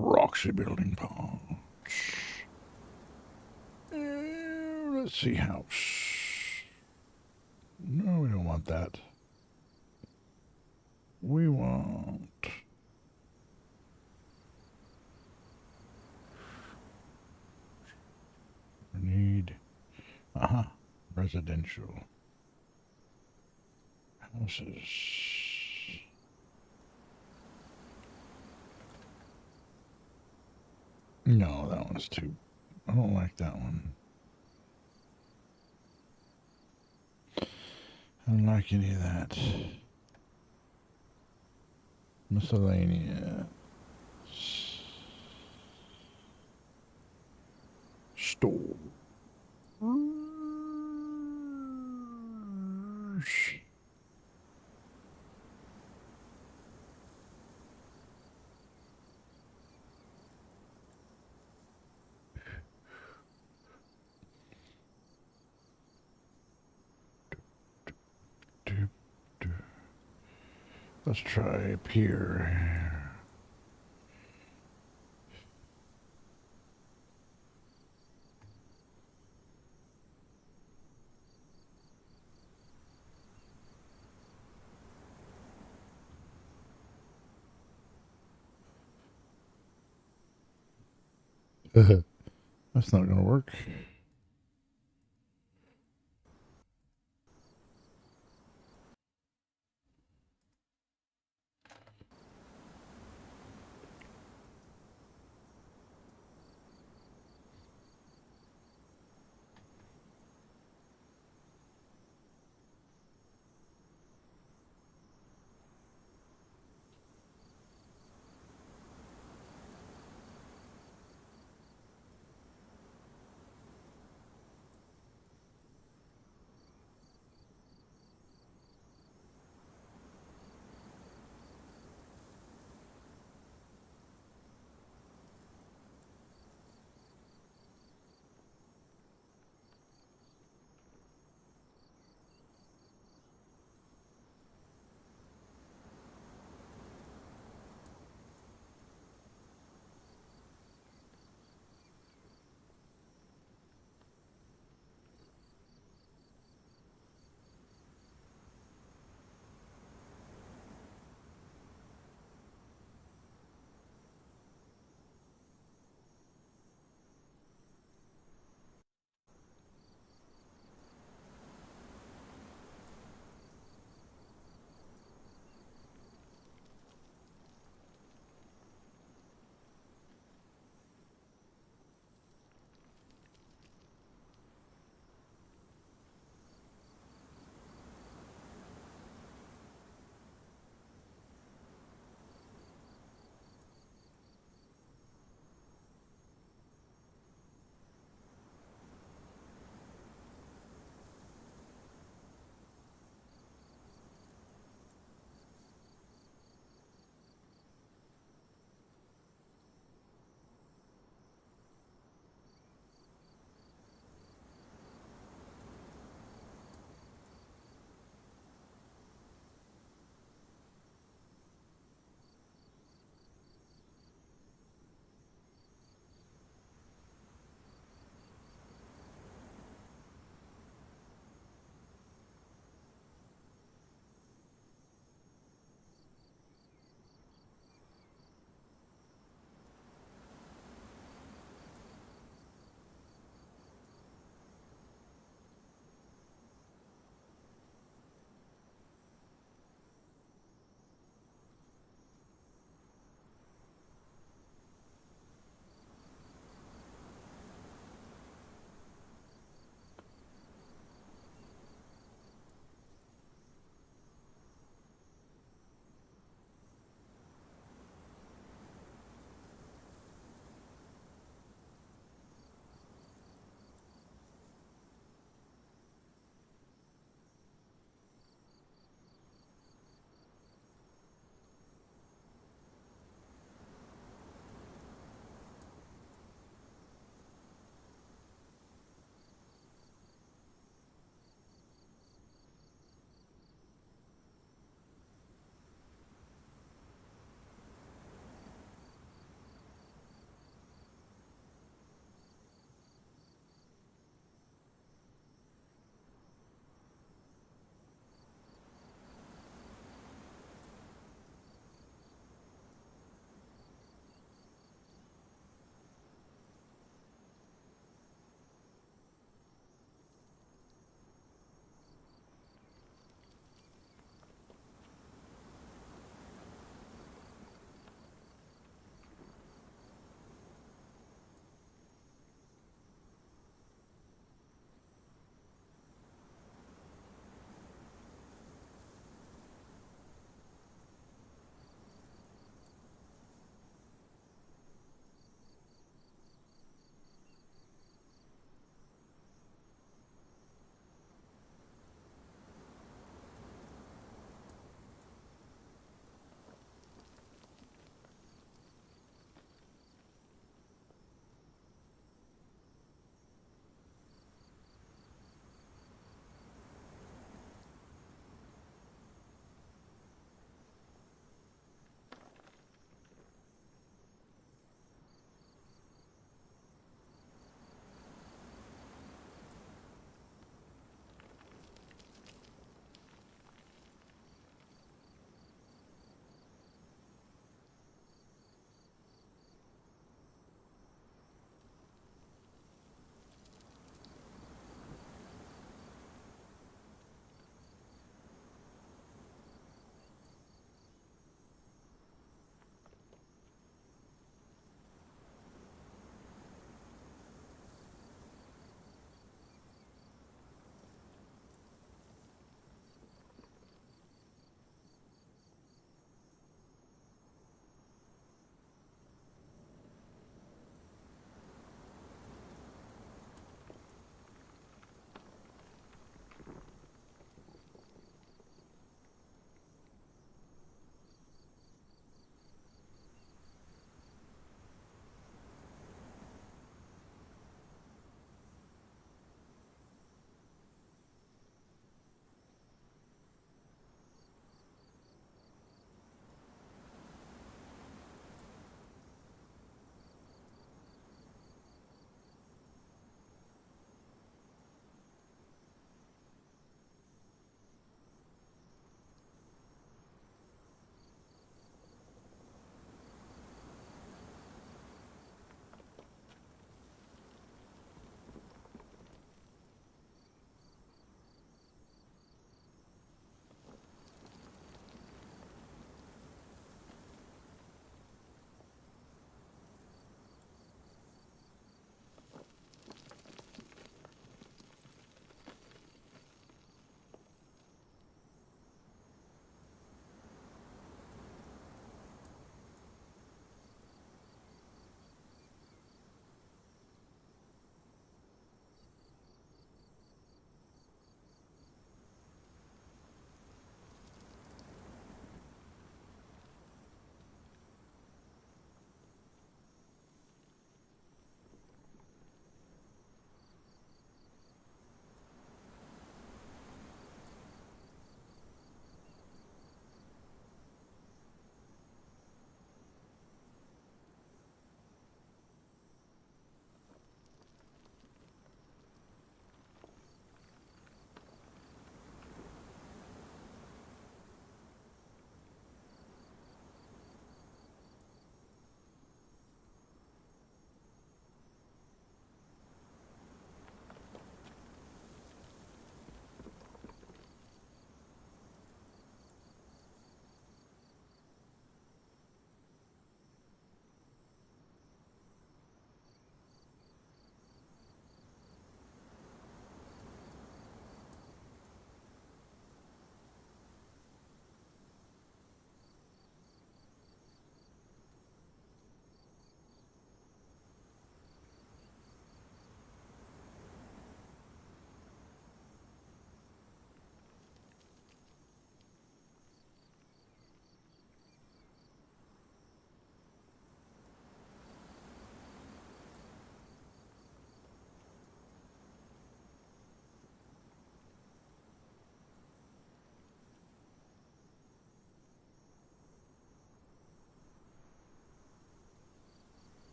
Speaker 1: Roxy building parts. Let's see, house. No, we don't want that. We want... We need... residential. Houses. No, that one's too... I don't like that one. I don't like any of that. Miscellaneous. Store. Let's try up here. That's not going to work.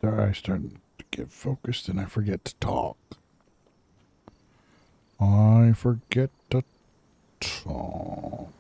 Speaker 1: Sorry, I started to get focused and I forget to talk. I forget to talk.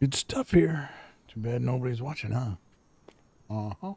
Speaker 1: Good stuff here. Too bad nobody's watching, huh? Uh-huh.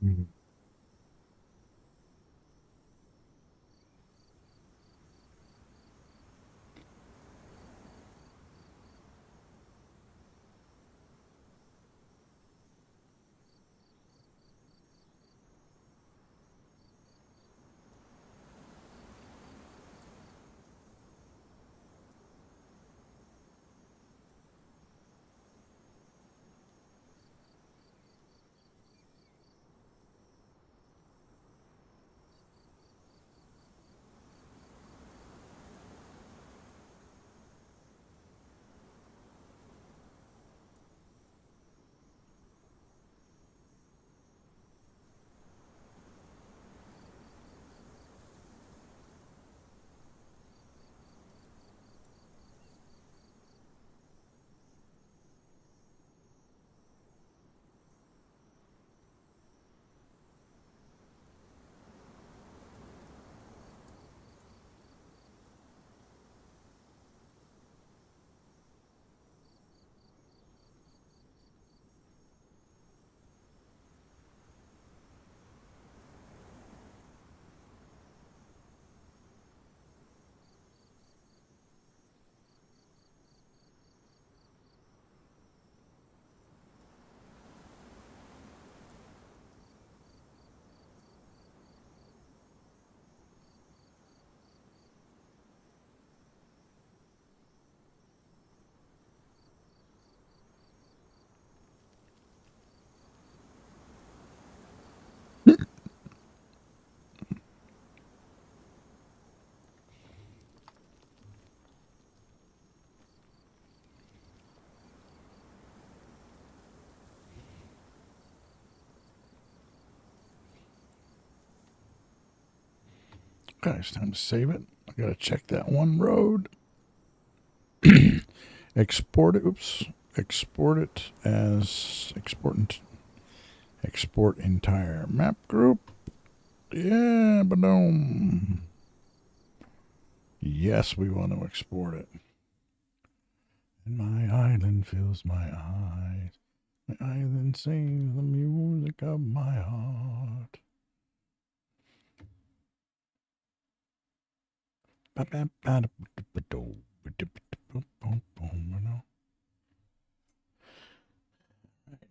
Speaker 1: Mm-hmm. Okay, it's time to save it. I gotta check that one road. Export it. Oops. Export it as export entire map group. Yeah, boom. Yes, we want to export it. And my island fills my eyes. My island sings the music of my heart. Right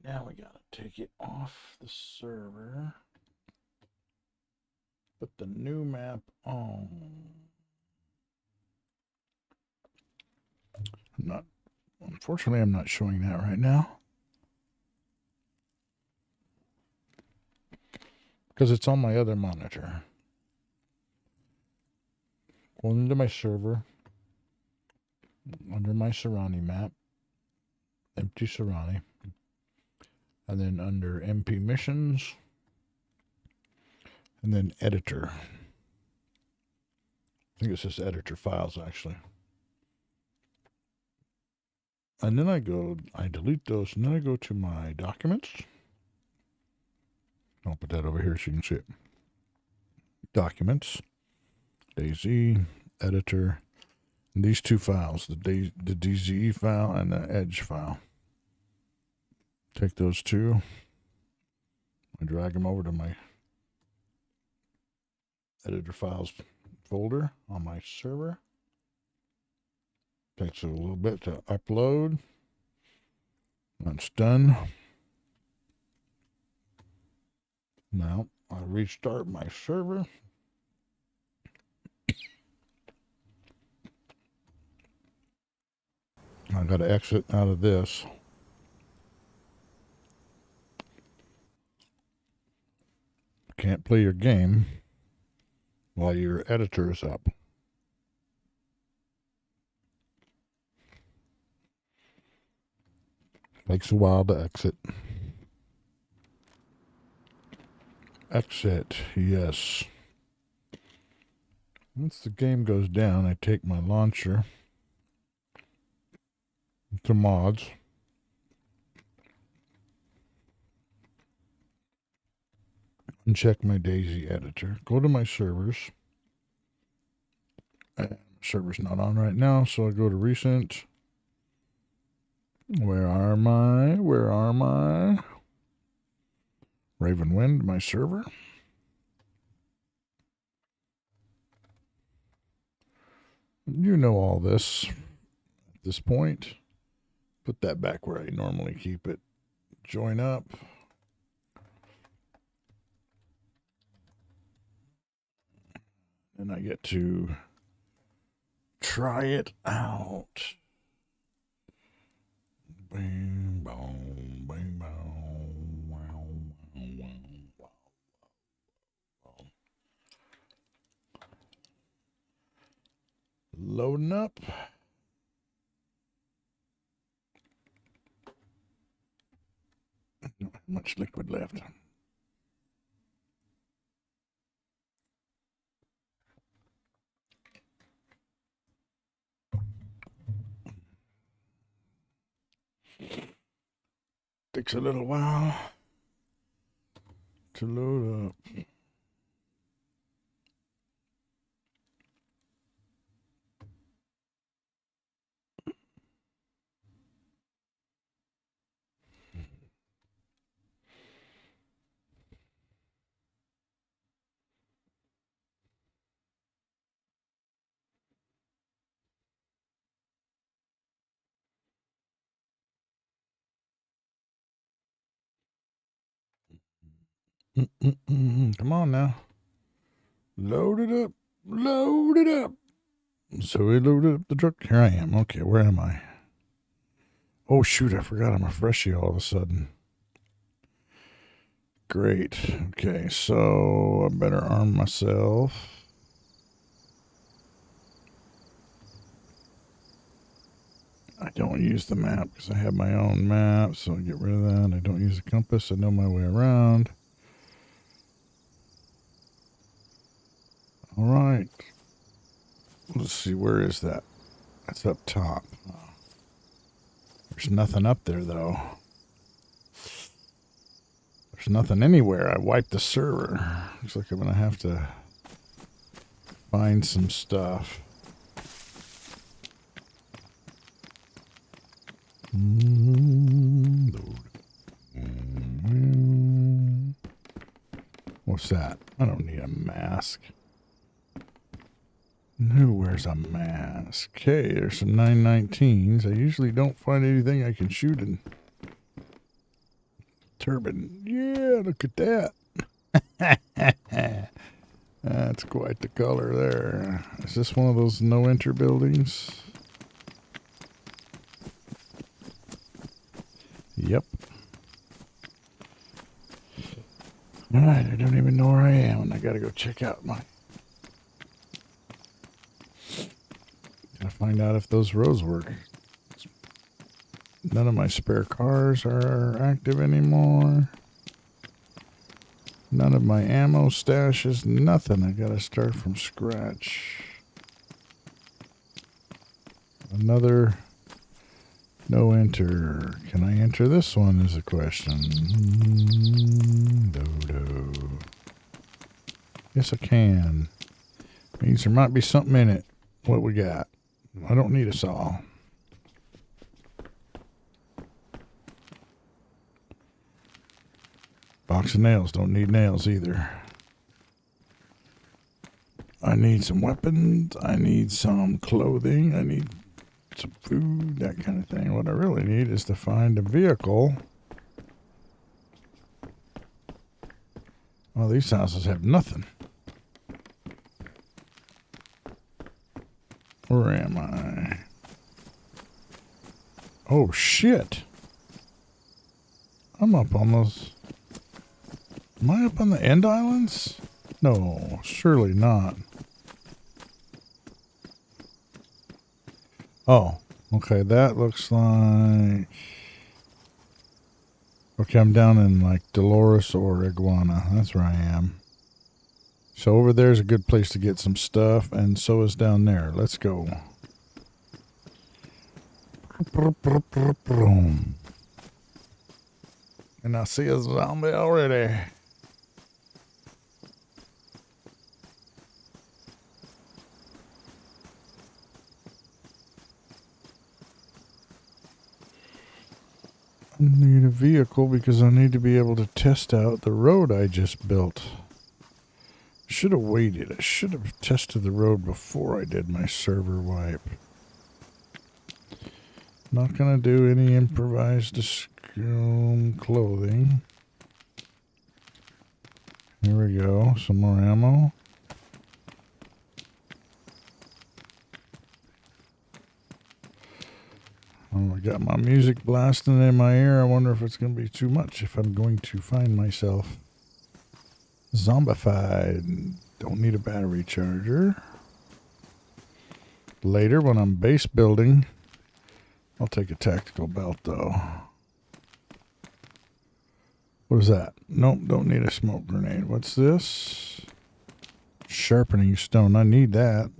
Speaker 1: now we gotta take it off the server. Put the new map on. Unfortunately, I'm not showing that right now. Because it's on my other monitor. Go into my server. Under my Sahrani map. Empty Sahrani. And then under MP missions. And then editor. I think it says editor files actually. And then I delete those, and then I go to my documents. I'll put that over here so you can see it. Documents, Dayz Editor, and these two files, the DZE file and the Edge file. Take those two, I drag them over to my editor files folder on my server. Takes a little bit to upload. That's done. Now I restart my server. I got to exit out of this. Can't play your game while your editor is up. Takes a while to exit. Exit, yes. Once the game goes down, I take my launcher to mods. And check my Dayz Editor. Go to my servers. Server's not on right now, so I go to recent. Where are my? Ravenwind, my server. You know all this at this point. Put that back where I normally keep it. Join up. And I get to try it out. Bing, boom, bing, boom. Wow, wow, wow, wow. Loading up. Not much liquid left. Takes a little while to load up. Come on now. Load it up. Load it up. So we loaded up the truck. Here I am. Okay, where am I? Oh, shoot. I forgot I'm a freshie all of a sudden. Great. Okay, so I better arm myself. I don't use the map because I have my own map, so I get rid of that. I don't use the compass. I know my way around. All right. Let's see, where is that? That's up top. There's nothing up there, though. There's nothing anywhere. I wiped the server. Looks like I'm going to have to find some stuff. What's that? I don't need a mask. Who wears a mask? Okay, there's some 919s. I usually don't find anything I can shoot in. Turban. Yeah, look at that. That's quite the color there. Is this one of those no-enter buildings? Yep. Alright, I don't even know where I am, and I gotta go check out my... Gotta find out if those roads work. None of my spare cars are active anymore. None of my ammo stashes, nothing. I gotta start from scratch. Another no enter. Can I enter this one is a question. No. Yes, I can. Means there might be something in it. What we got? I don't need a saw. Box of nails. Don't need nails either. I need some weapons. I need some clothing. I need some food, that kind of thing. What I really need is to find a vehicle. Well, these houses have nothing. Where am I? Oh, shit. I'm up on those... Am I up on the end islands? No, surely not. Oh, okay, that looks like... Okay, I'm down in like Dolores or Iguana. That's where I am. So over there's a good place to get some stuff, and so is down there. Let's go. And I see a zombie already. I need a vehicle because I need to be able to test out the road I just built. Should have waited. I should have tested the road before I did my server wipe. Not gonna do any improvised clothing. Here we go. Some more ammo. Oh, I got my music blasting in my ear. I wonder if it's going to be too much if I'm going to find myself zombified. Don't need a battery charger. Later, when I'm base building, I'll take a tactical belt, though. What is that? Nope, don't need a smoke grenade. What's this? Sharpening stone. I need that.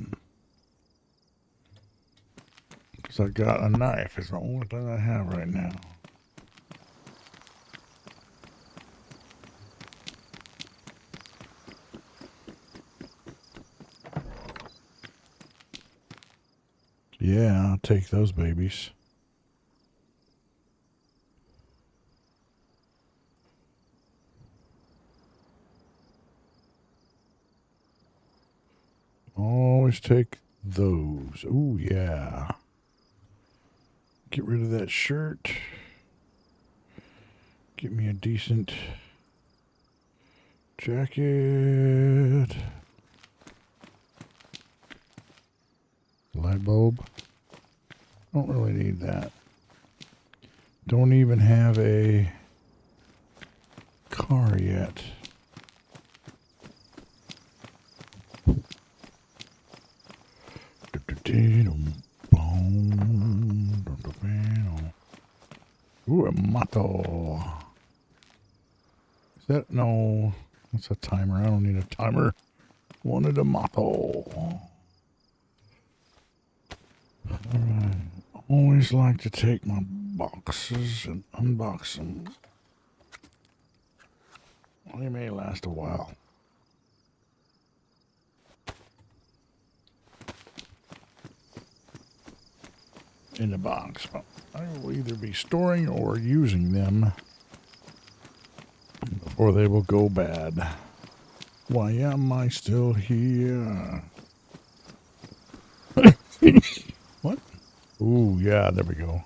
Speaker 1: Because I got a knife. It's the only thing I have right now. Yeah, I'll take those babies. Always take those. Ooh, yeah. Get rid of that shirt. Get me a decent jacket. Light bulb. Don't really need that. Don't even have a car yet. Ooh, a motto. Is that? No. That's a timer. I don't need a timer. Wanted a motto. Alright. Always like to take my boxes and unbox them. They may last a while. In the box, but I will either be storing or using them before they will go bad. Why am I still here? What? Ooh, yeah, there we go.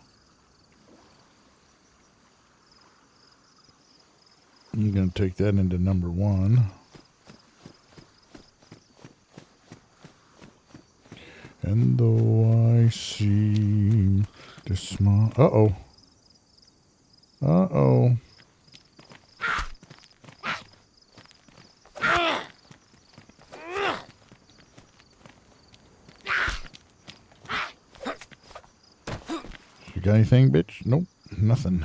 Speaker 1: I'm going to take that into number 1. And though I seem to smile... Uh-oh. Uh-oh. You got anything, bitch? Nope, nothing.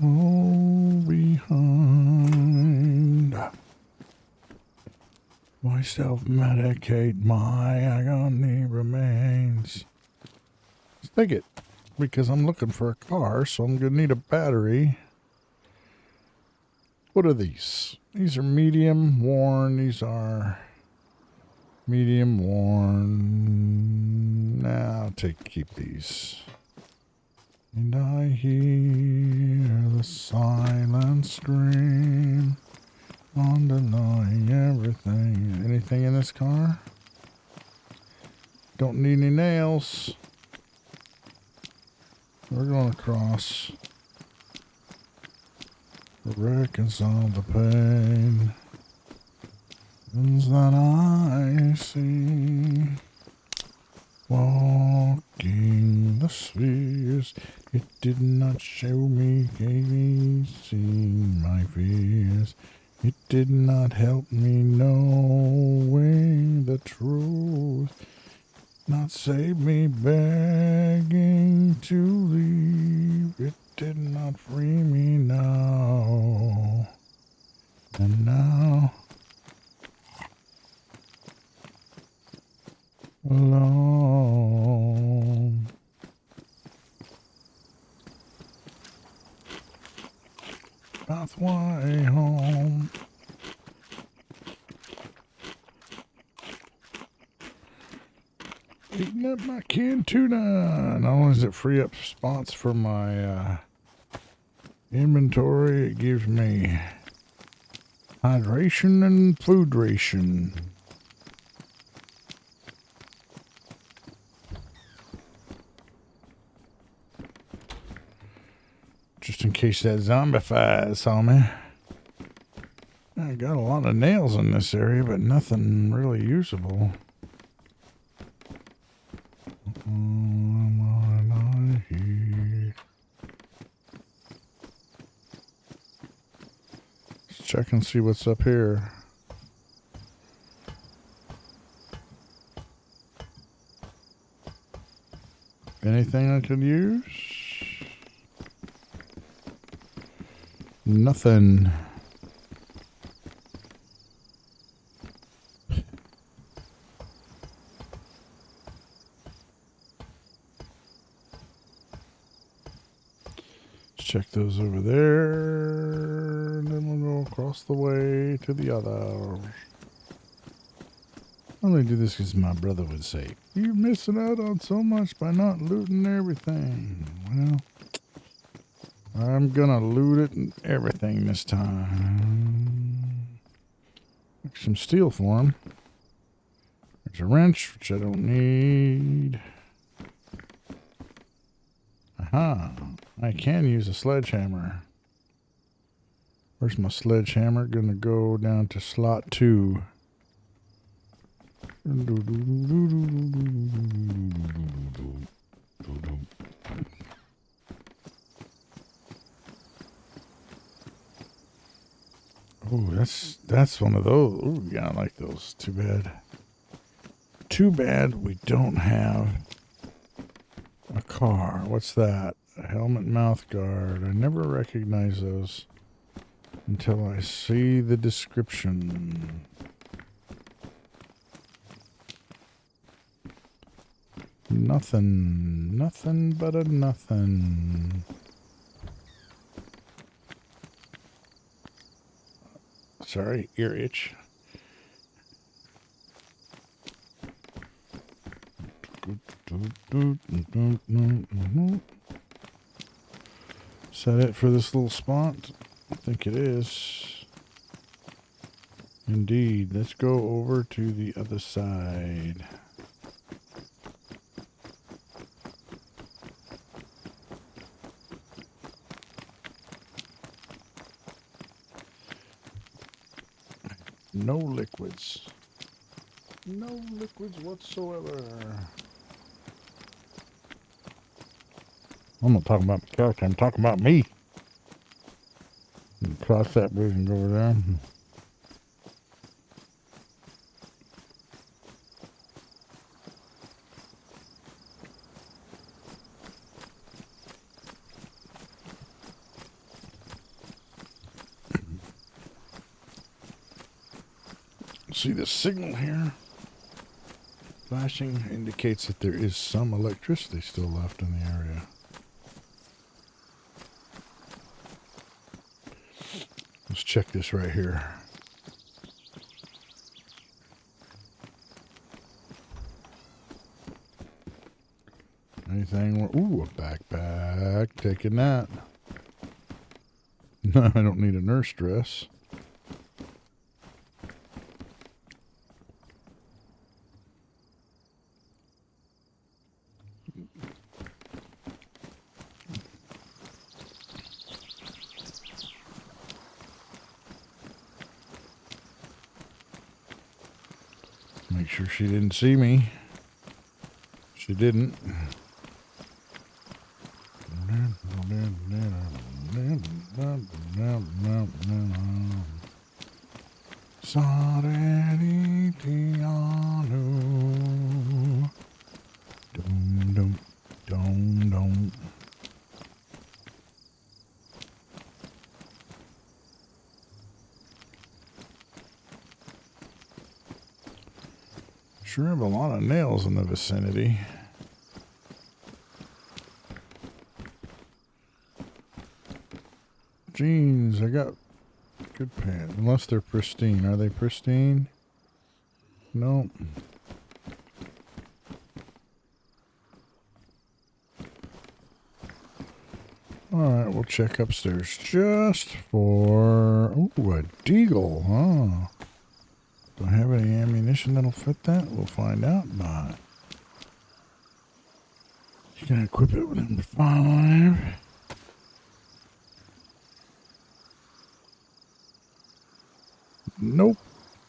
Speaker 1: All behind. Why self-medicate my agony remains? Let's take it. Because I'm looking for a car, so I'm going to need a battery. What are these? These are medium worn. These are medium worn. Nah, I'll keep these. And I hear the silent scream, underlying everything. Anything in this car? Don't need any nails. We're going across. Reconcile the pain that I see. Walking the spheres, it did not show me, see my fears. It did not help me knowing the truth. Not save me begging to leave. It did not free me now. And now, alone. Pathway home. Eating up my canned tuna. Not only does it free up spots for my inventory, it gives me hydration and food ration. Just in case that zombie saw me. I got a lot of nails in this area, but nothing really usable. Let's check and see what's up here. Anything I could use? Nothing. Check those over there, and then we'll go across the way to the other. I only do this because my brother would say, "You're missing out on so much by not looting everything." Well, I'm gonna loot it and everything this time. Make some steel for him. There's a wrench, which I don't need. Aha. I can use a sledgehammer. Where's my sledgehammer? Gonna go down to slot 2. Oh, that's one of those. Oh, yeah, I like those. Too bad. Too bad we don't have a car. What's that? A helmet mouth guard. I never recognize those until I see the description. Nothing. Nothing but a nothing. Sorry, ear itch. Is that it for this little spot? I think it is. Indeed. Let's go over to the other side. No liquids. No liquids whatsoever. I'm not talking about my character, I'm talking about me. Cross that bridge and go over there. See the signal here? Flashing indicates that there is some electricity still left in the area. Let's check this right here. Anything? Ooh, a backpack. Taking that. No, I don't need a nurse dress. Make sure she didn't see me. She didn't. Sure have a lot of nails in the vicinity. Jeans, I got good pants. Unless they're pristine. Are they pristine? Nope. Alright, we'll check upstairs just for... Ooh, a deagle, huh? Do I have any ammunition that'll fit that? We'll find out, but... You can equip it with number 5. Nope.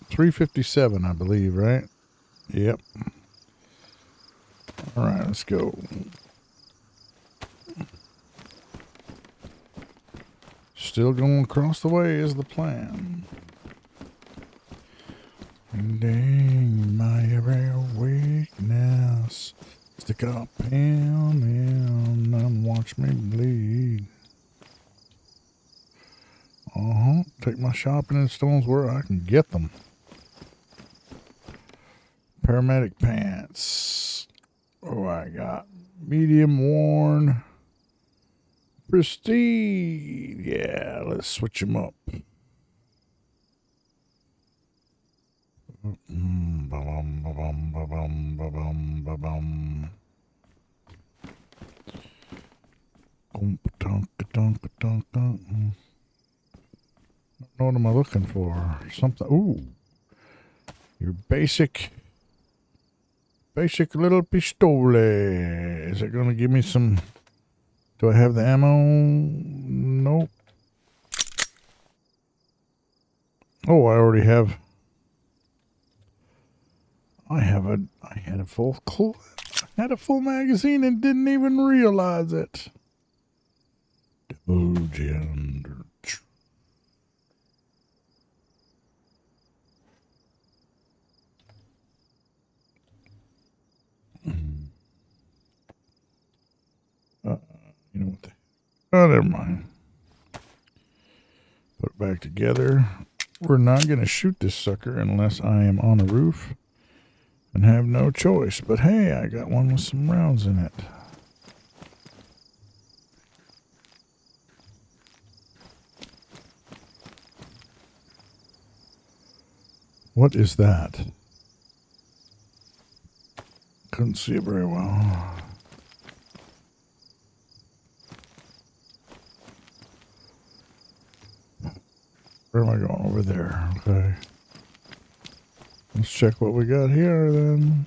Speaker 1: 357, I believe, right? Yep. Alright, let's go. Still going across the way is the plan. Dang my every weakness. Stick up him and watch me bleed. Take my shopping in stores where I can get them. Paramedic pants. Oh, I got medium worn. Prestige. Yeah, let's switch them up. What am I looking for? Something. Ooh. Your basic little pistole. Is it going to give me some... Do I have the ammo? Nope. Oh, I already have... I had a full magazine and didn't even realize it. Oh, gender. You know what? Oh, never mind. Put it back together. We're not going to shoot this sucker unless I am on a roof and have no choice. But hey, I got one with some rounds in it. What is that? Couldn't see it very well. Where am I going? Over there. Okay. Let's check what we got here then.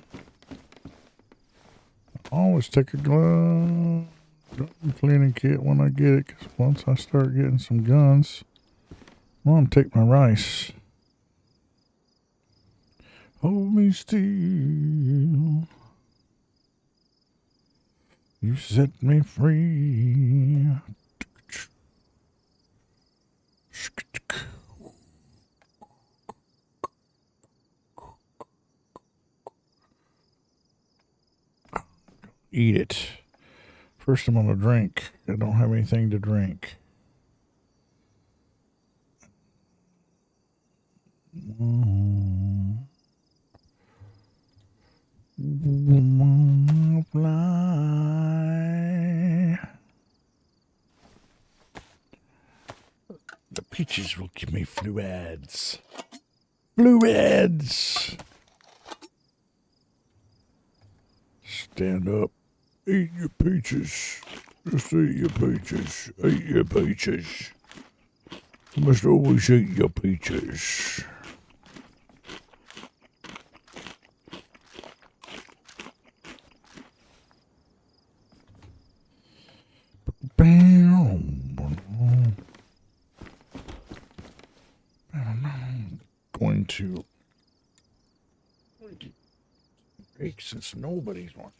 Speaker 1: Always take a gun cleaning kit when I get it, because once I start getting some guns, I'm going to take my rice. Hold me still. You set me free. Eat it. First I'm going to drink. I don't have anything to drink. Fly. The peaches will give me fluids. Fluids. Stand up. Eat your peaches. Just eat your peaches. Eat your peaches. You must always eat your peaches. Going to break since nobody's one.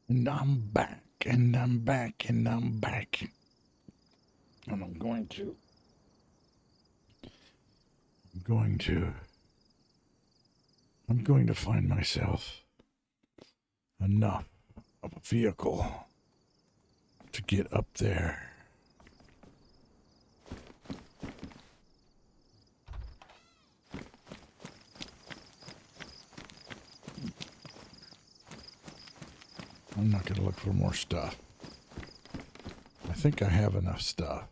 Speaker 1: And I'm back, and I'm back, and I'm back. And I'm going to find myself enough of a vehicle to get up there. I'm not going to look for more stuff. I think I have enough stuff.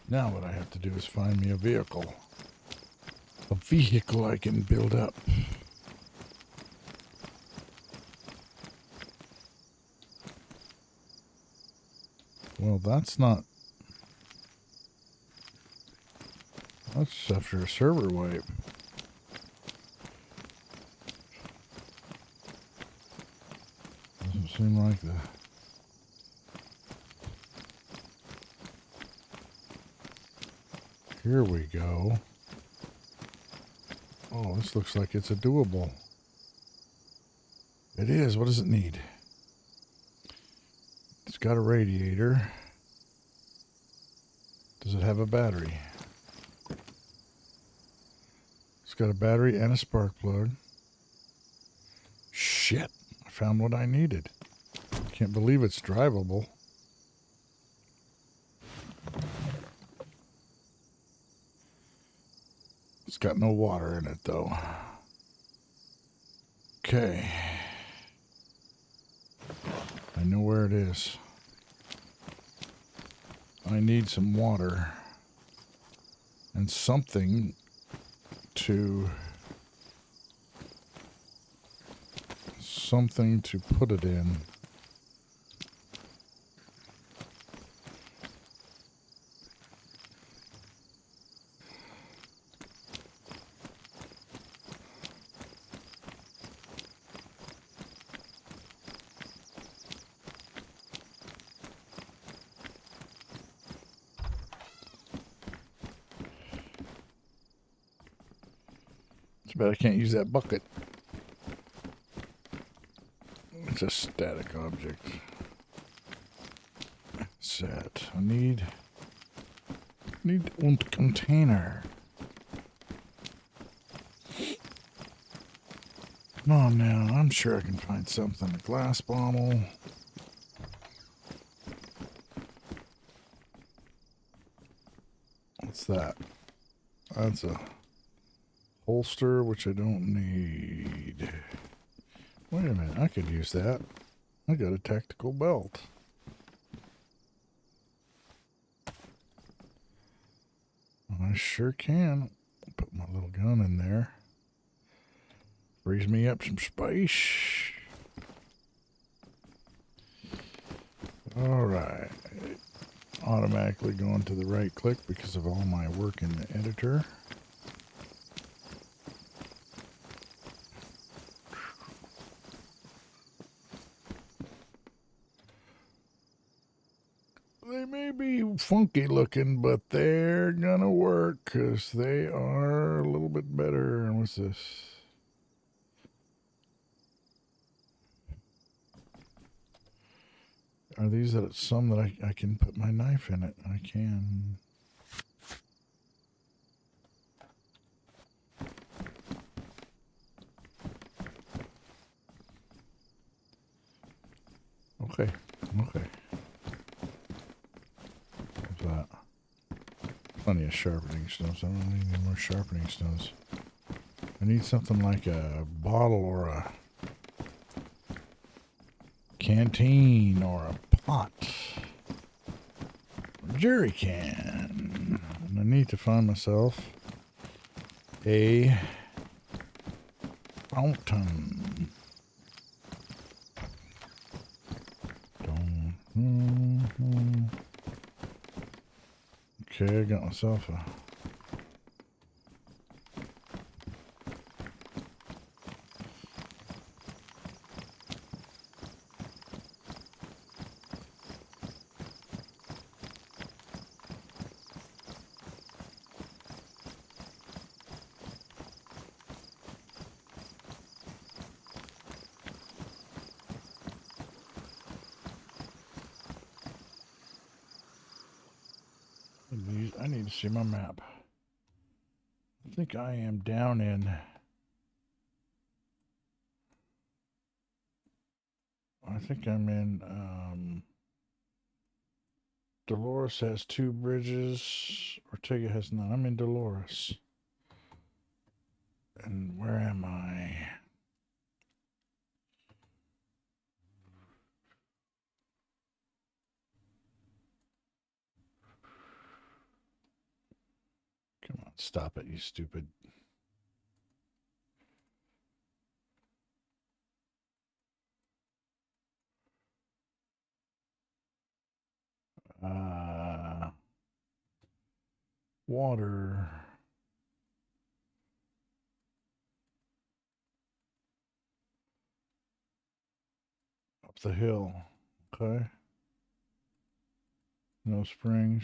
Speaker 1: Now what I have to do is find me a vehicle. A vehicle I can build up. Well, that's not... That's after a server wipe. Doesn't seem like the... Here we go. Oh, this looks like it's a doable. It is. What does it need? It's got a radiator. Does it have a battery? It's got a battery and a spark plug. Shit. I found what I needed. Can't believe it's drivable. It's got no water in it, though. Okay. I know where it is. I need some water and something to put it in. But I can't use that bucket. It's a static object. Set. I need one container. Come on now. I'm sure I can find something. A glass bottle. What's that? That's a holster, which I don't need. Wait a minute, I could use that. I got a tactical belt. I sure can. Put my little gun in there. Frees me up some space. Alright. Automatically going to the right click because of all my work in the editor. They may be funky looking, but they're gonna work because they are a little bit better. What's this? Are these some that I can put my knife in it? I can. Okay. What's that? Plenty of sharpening stones. I don't need any more sharpening stones. I need something like a bottle or a canteen or a pot. A jerry can. And I need to find myself a fountain. Okay, I got myself a I need to see my map. I think I am down in... I think I'm in... Dolores has 2 bridges. Ortega has none. I'm in Dolores. And where am I? Come on, stop it, you stupid. Water. Up the hill. Okay. No springs.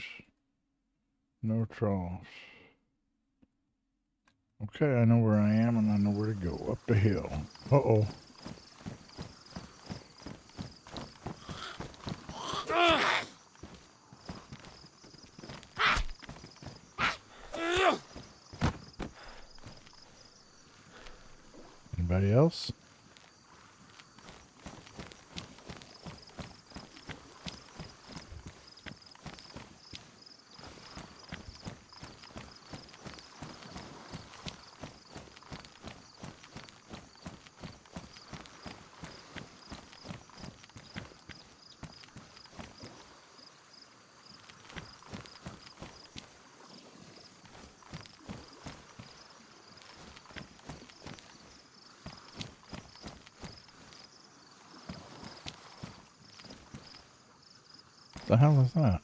Speaker 1: No troughs. Okay, I know where I am and I know where to go. Up the hill. Uh-oh. Anybody else? The hell is that?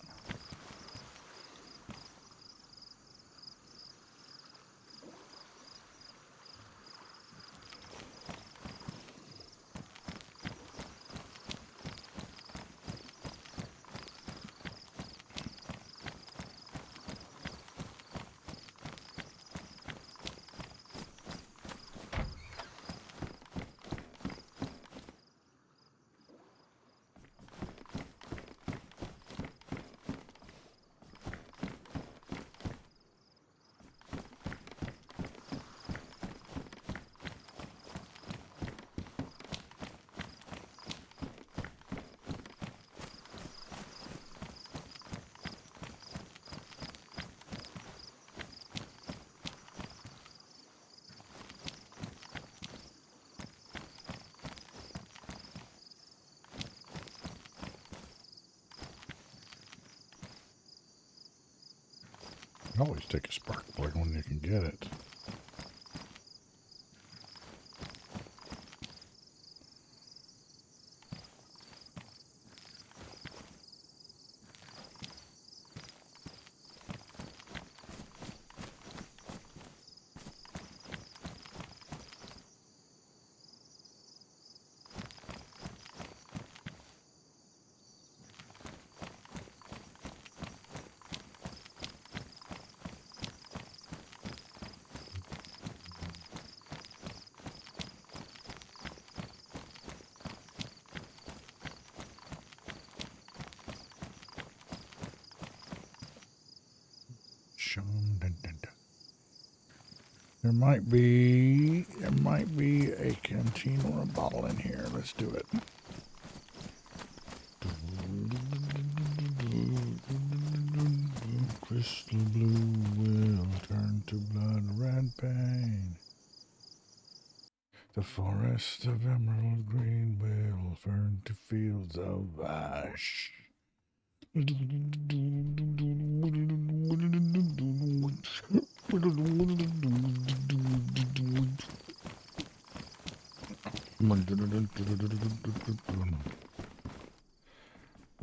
Speaker 1: Always take a spark plug when you can get it. There might be a canteen or a bottle in here. Let's do it. Crystal blue will turn to blood red pain. The forest of emerald green will turn to fields of ash.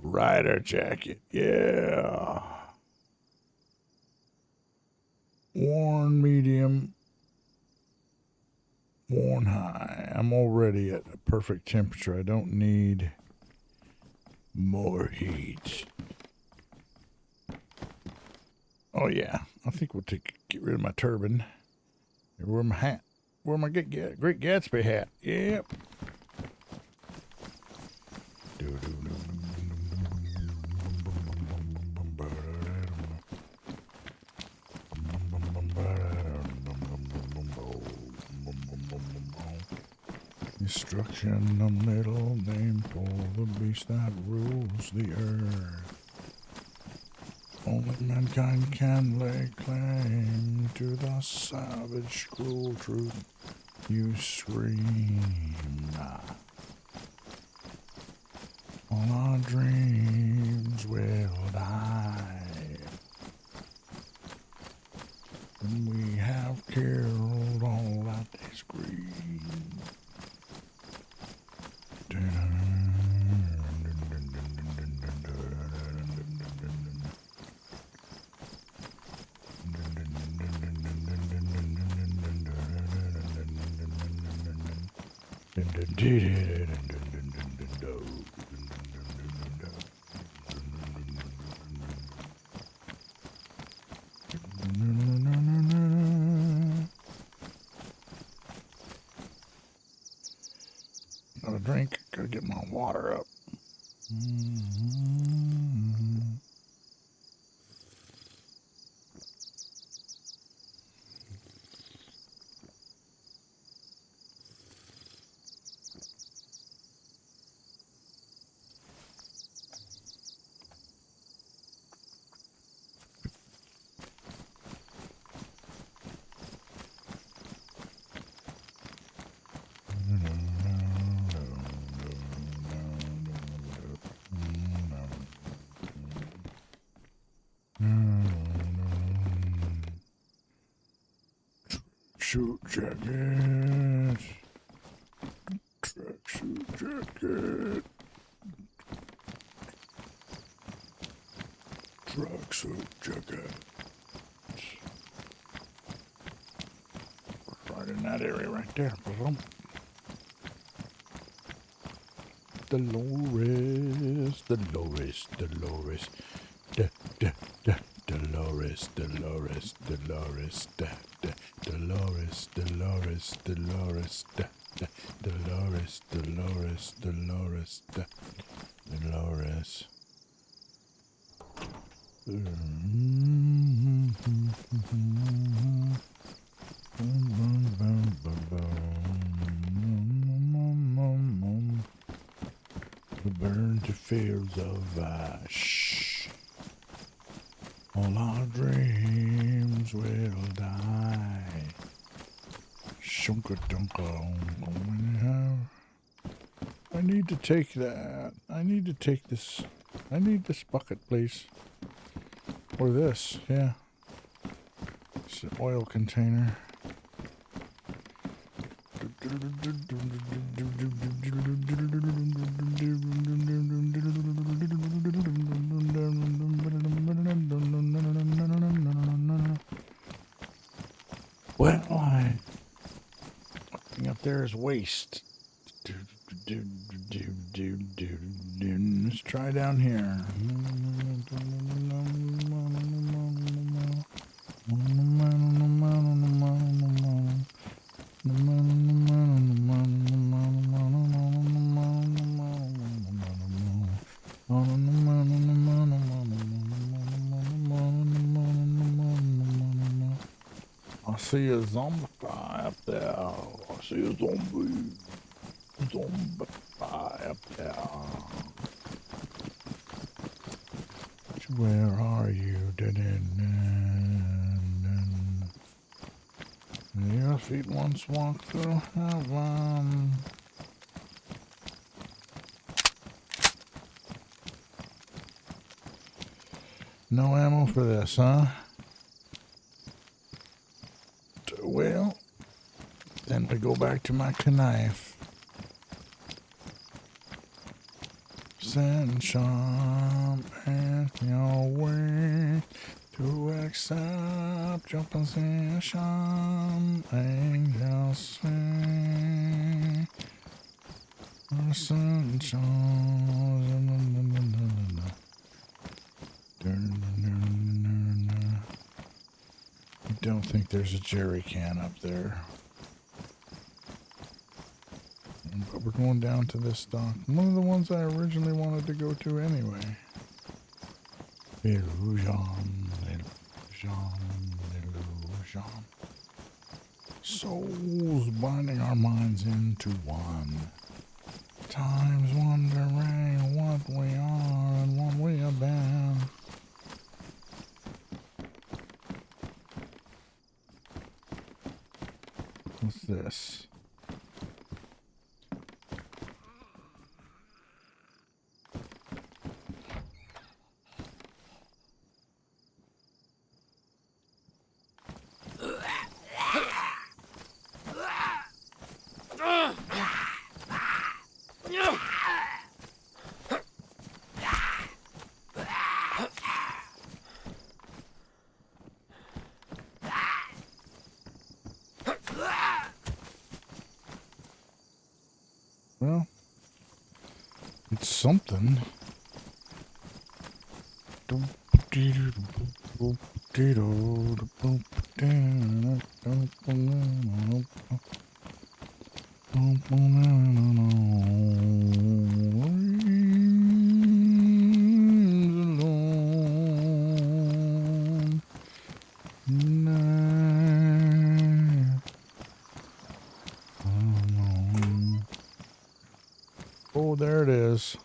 Speaker 1: Rider jacket, yeah. Worn medium, worn high. I'm already at a perfect temperature. I don't need more heat. Oh yeah, I think we'll get rid of my turban. Where my hat? Where my Great Gatsby hat? Yep. destruction, a middle name for the beast that rules the earth. Only mankind can lay claim to the savage, cruel truth. You scream. All our dreams will die. And we have killed all that they scream. Got a drink. Gotta get my water up. Tracksuit jacket. Tracksuit jacket. Tracksuit jacket. Right in that area right there. Dolores, Dolores, Dolores. Dolores, Dolores, Dolores, Dolores, Dolores, Dolores, Dolores, Dolores, Dolores, Dolores. The burned fields of ash. All our dreams will die. Shunka dunka. I need to take that. I need to take this. I need this bucket, please. Or this, yeah. It's an oil container. Well, looking up there is waste. Let's try down here. I see a zombie up there. I see a zombie up there. Where are you? Your feet once walked through heaven. No ammo for this, huh? Well, then we go back to my knife. Send some in your way to accept your position. Angels sing. I don't think there's a jerry can up there. But we're going down to this dock. One of the ones I originally wanted to go to anyway. Illusion. Souls binding our minds into one. Times wondering what we are and what we have been. What's this? Well, it's something. Oh, there it is.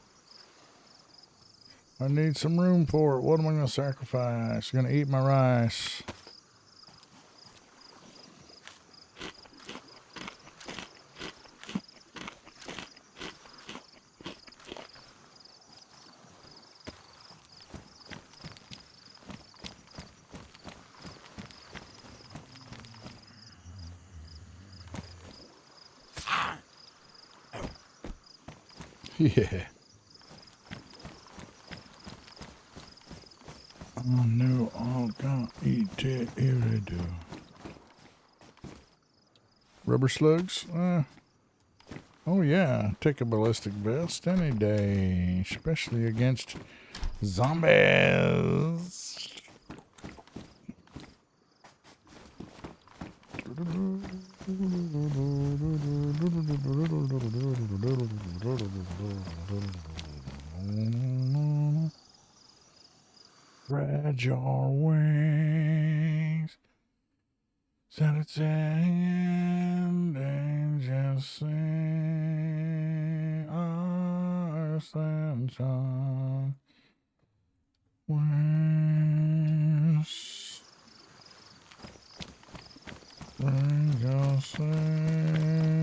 Speaker 1: I need some room for it. What am I going to sacrifice? I'm going to eat my rice. Yeah. I know I'll gonna eat it if I do. Rubber slugs? Oh yeah, take a ballistic vest any day, especially against zombies. Spread your wings, set it and just sing our sunshine. Wings, just sing.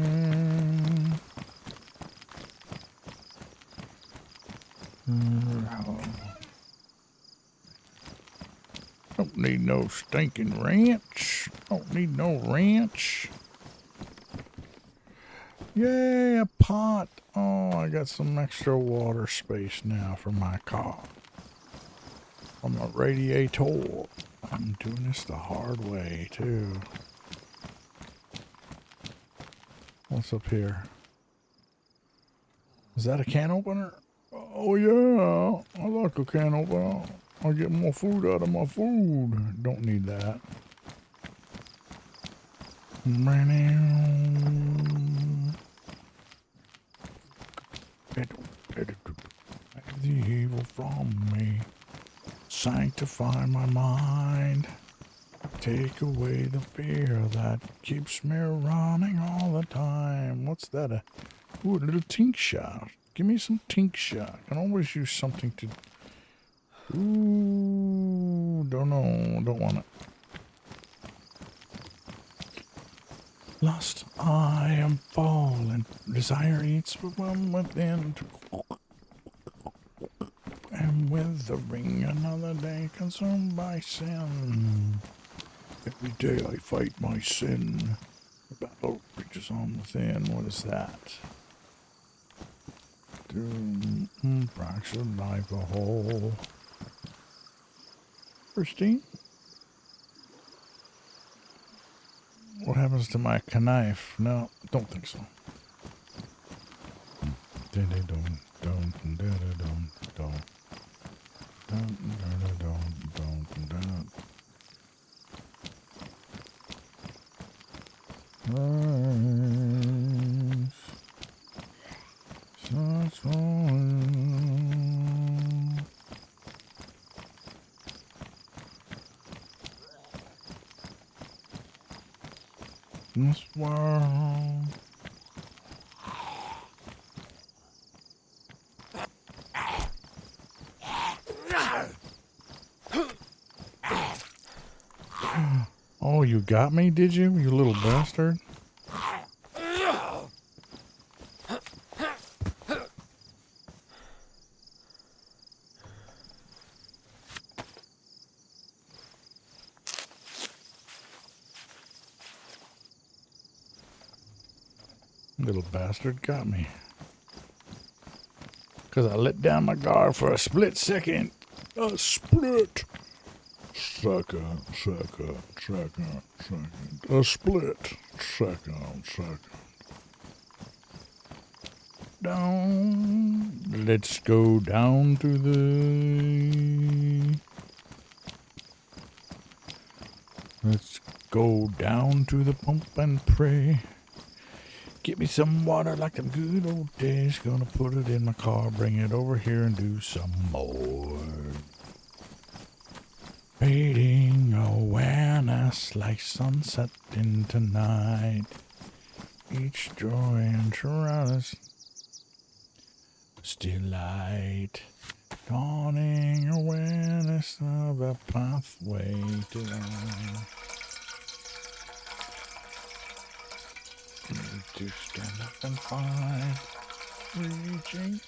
Speaker 1: Don't need no stinking ranch. Don't need no ranch. Yay, a pot. Oh, I got some extra water space now for my car. I'm a radiator. I'm doing this the hard way, too. What's up here? Is that a can opener? Oh, yeah. I like a can opener. I'll get more food out of my food. Don't need that. The evil from me. Sanctify my mind. Take away the fear that keeps me running all the time. What's that? Ooh, a little tink shot. Give me some tink shot. I can always use something to... Ooh, don't know. Don't want it. Lust, I am fallen. Desire eats from within. And withering another day consumed by sin. Every day I fight my sin. The battle reaches on within. What is that? To fracture life a whole. Christine? What happens to my knife? No, don't think so. this world. Oh, you got me, did you? You little bastard. Little bastard got me. Because I let down my guard for a split second. A split. Second. A split. Second. Down. Let's go down to the... Let's go down to the pump and pray. Get me some water like them good old days. Gonna put it in my car, bring it over here and do some more. Fading awareness like sunset into night. Each joy and trust still light. Dawning awareness of a pathway to life. To stand up and find, reaching,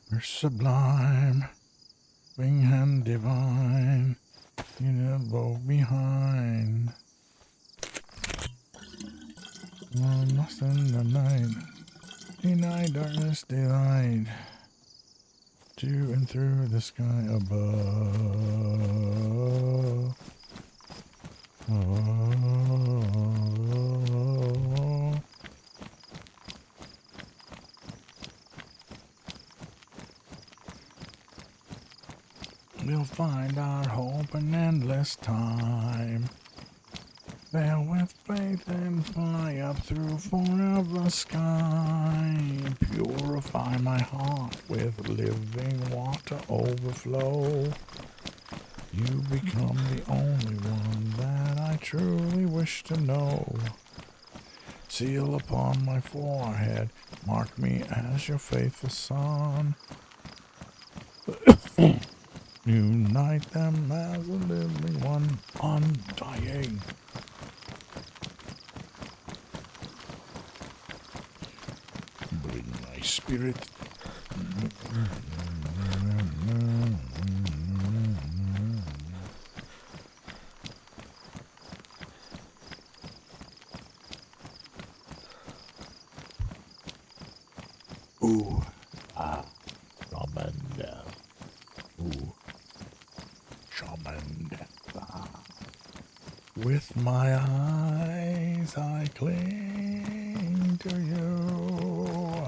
Speaker 1: we're sublime, wing hand divine, you never behind. No, nothing the night, deny darkness delight, to and through the sky above. We'll find our hope in endless time. Fail with faith and fly up through forever sky. Purify my heart with living water overflow. You become the only one that I truly wish to know. Seal upon my forehead, mark me as your faithful son. Unite them as a living one, undying. Bring my spirit. Ooh, shaman. Ooh, shaman. With my eyes, I cling to you.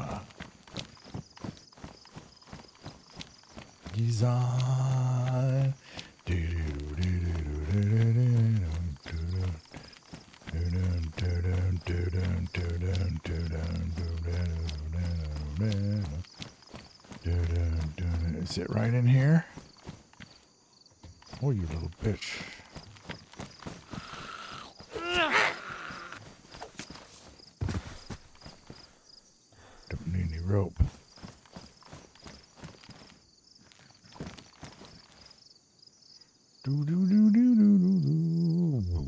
Speaker 1: Design. Is it right in here? Oh, you little bitch. Don't need any rope. Do do do do do do do.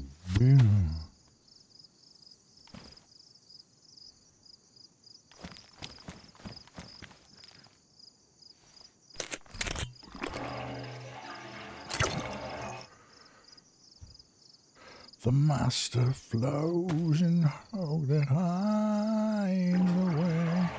Speaker 1: The master flows in hope that hides away.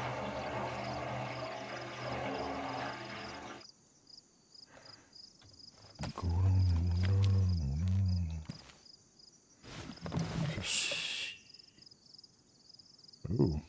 Speaker 1: Ooh.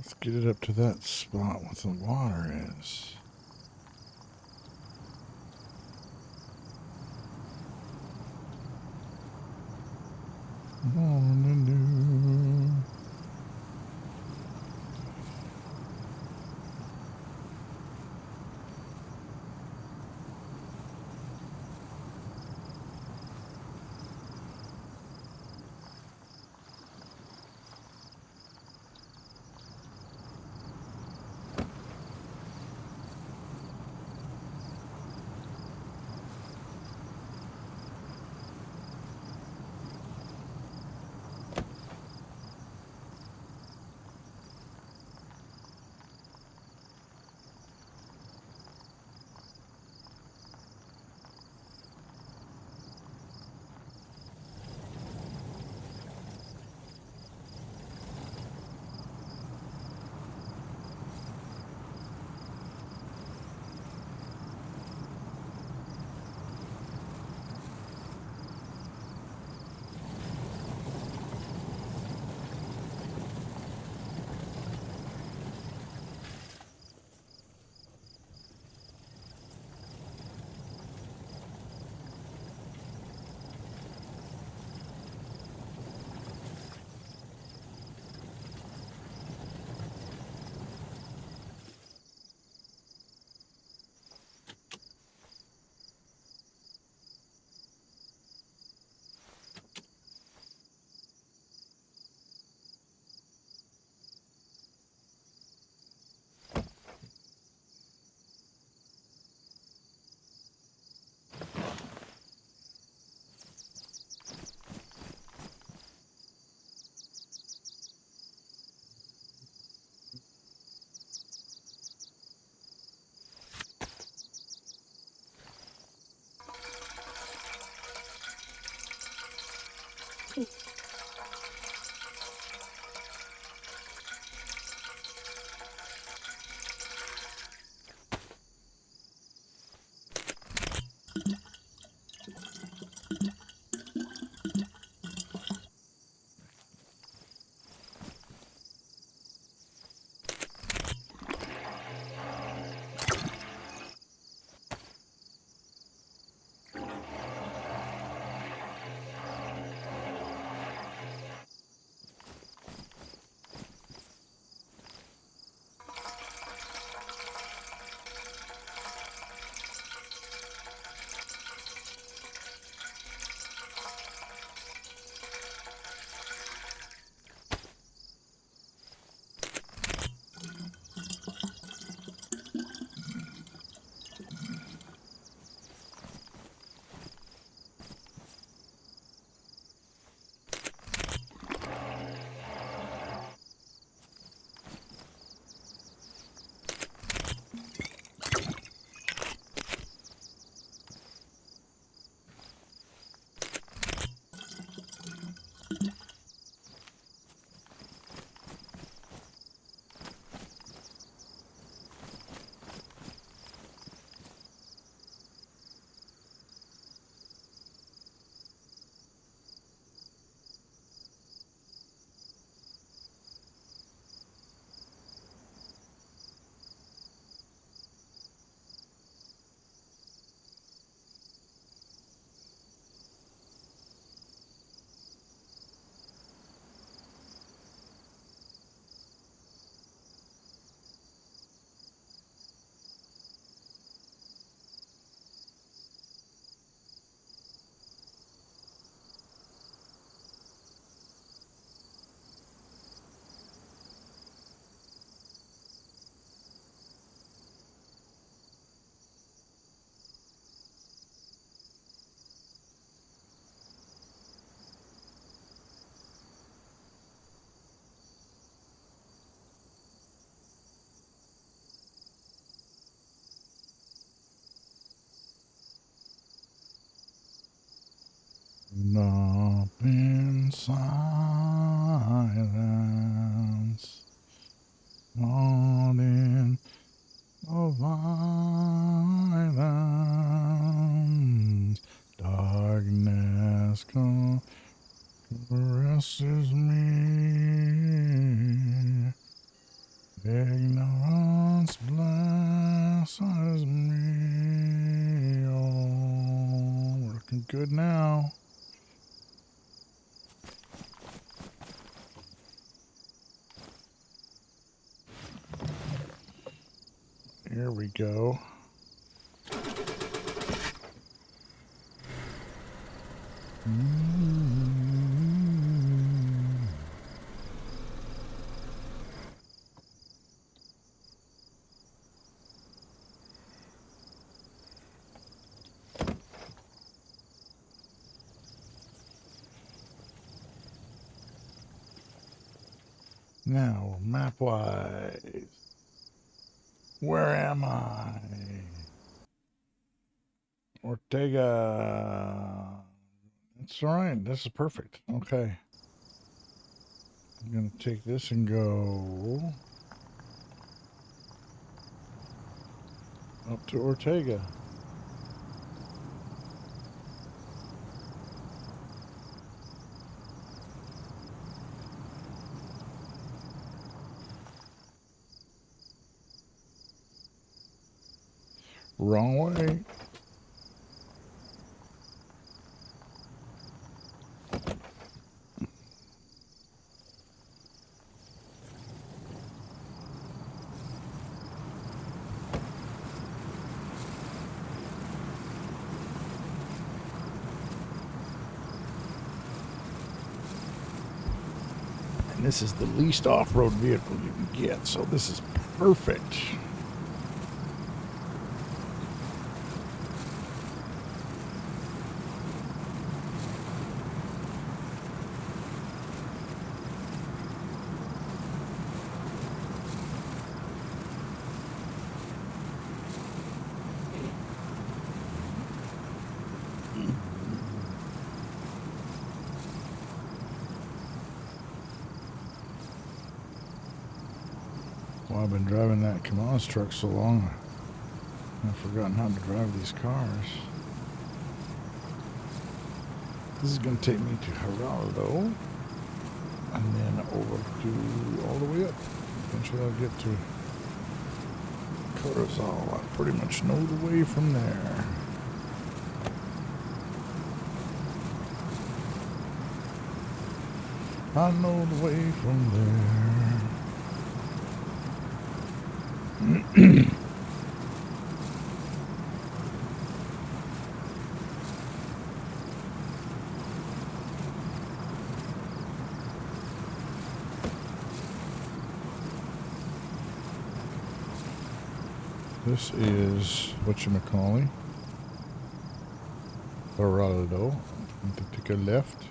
Speaker 1: Let's get it up to that spot where the water is. Up in silence, not in the violence, darkness caresses me. Ignorance blesses me. Oh, we're looking good now. Here we go. Now, map-wise, where am I? Ortega. That's all right. This is perfect. Okay. I'm going to take this and go up to Ortega. Wrong way. And this is the least off-road vehicle you can get, so this is perfect. Well, I've been driving that Kamaz truck so long, I've forgotten how to drive these cars. This is going to take me to Geraldo, and then over to all the way up. Eventually I'll get to Corozal. I pretty much know the way from there. I know the way from there. This is whatchamacallit, Geraldo. I'm going to take a left.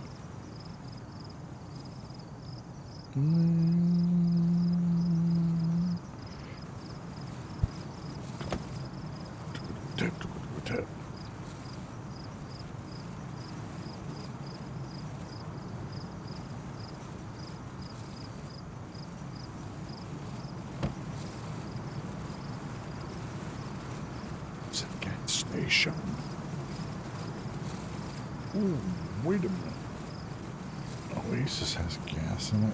Speaker 1: It's a gas station. Ooh, wait a minute. Oasis has gas in it.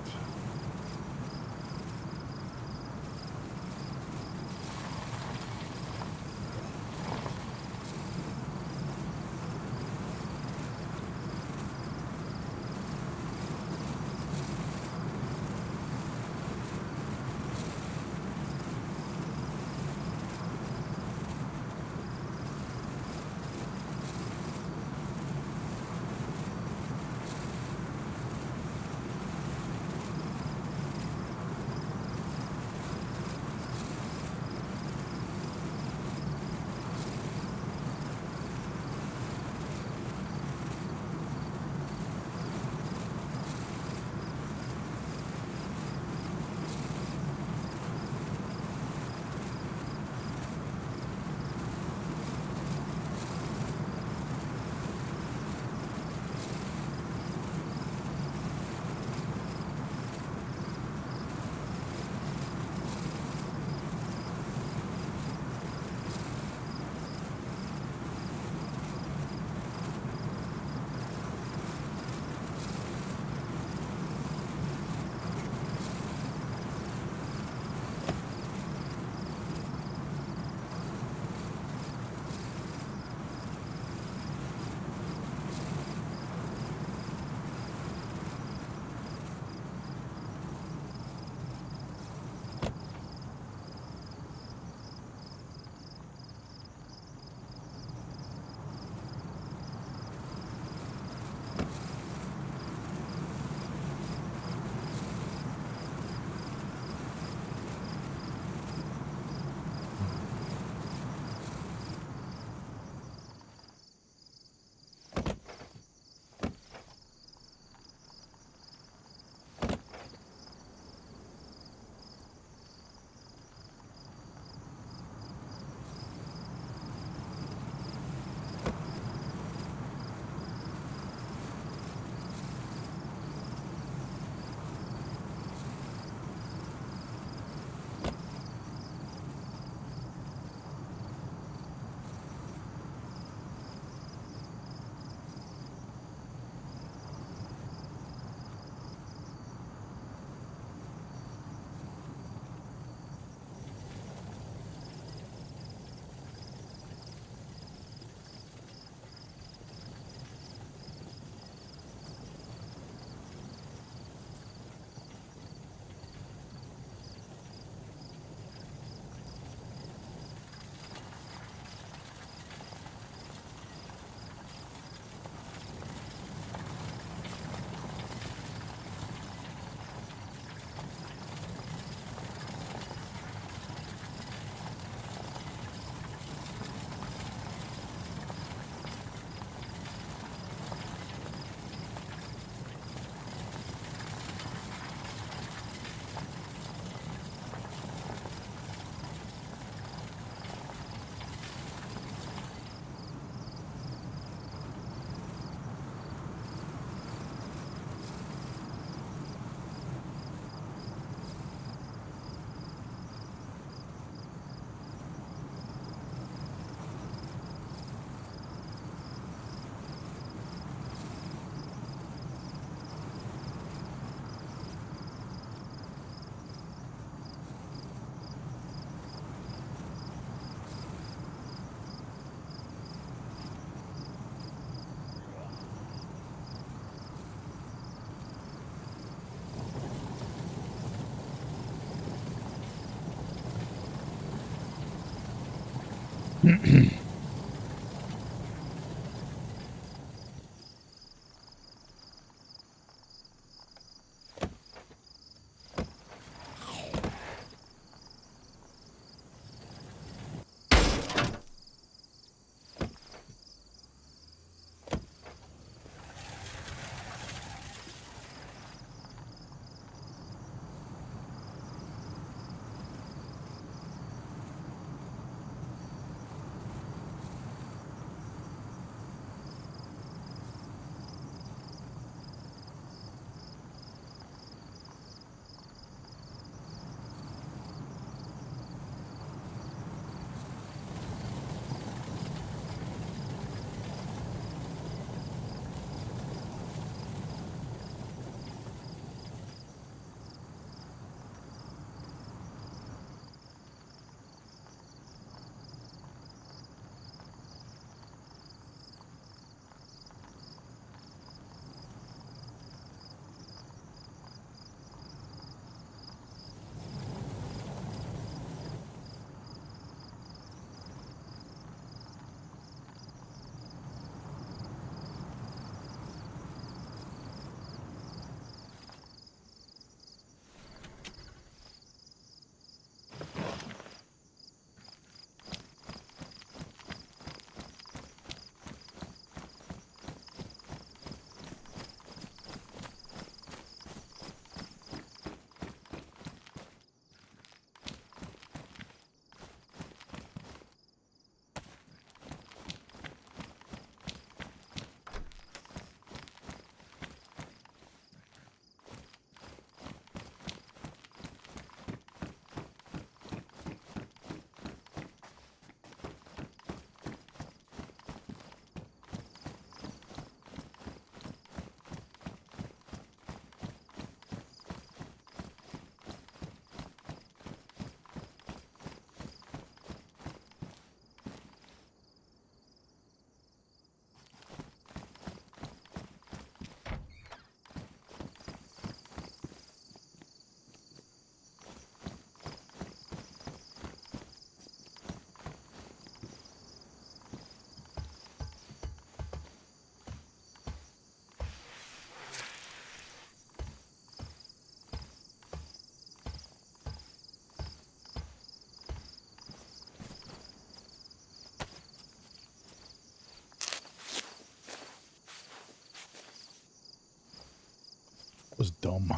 Speaker 1: Was dumb.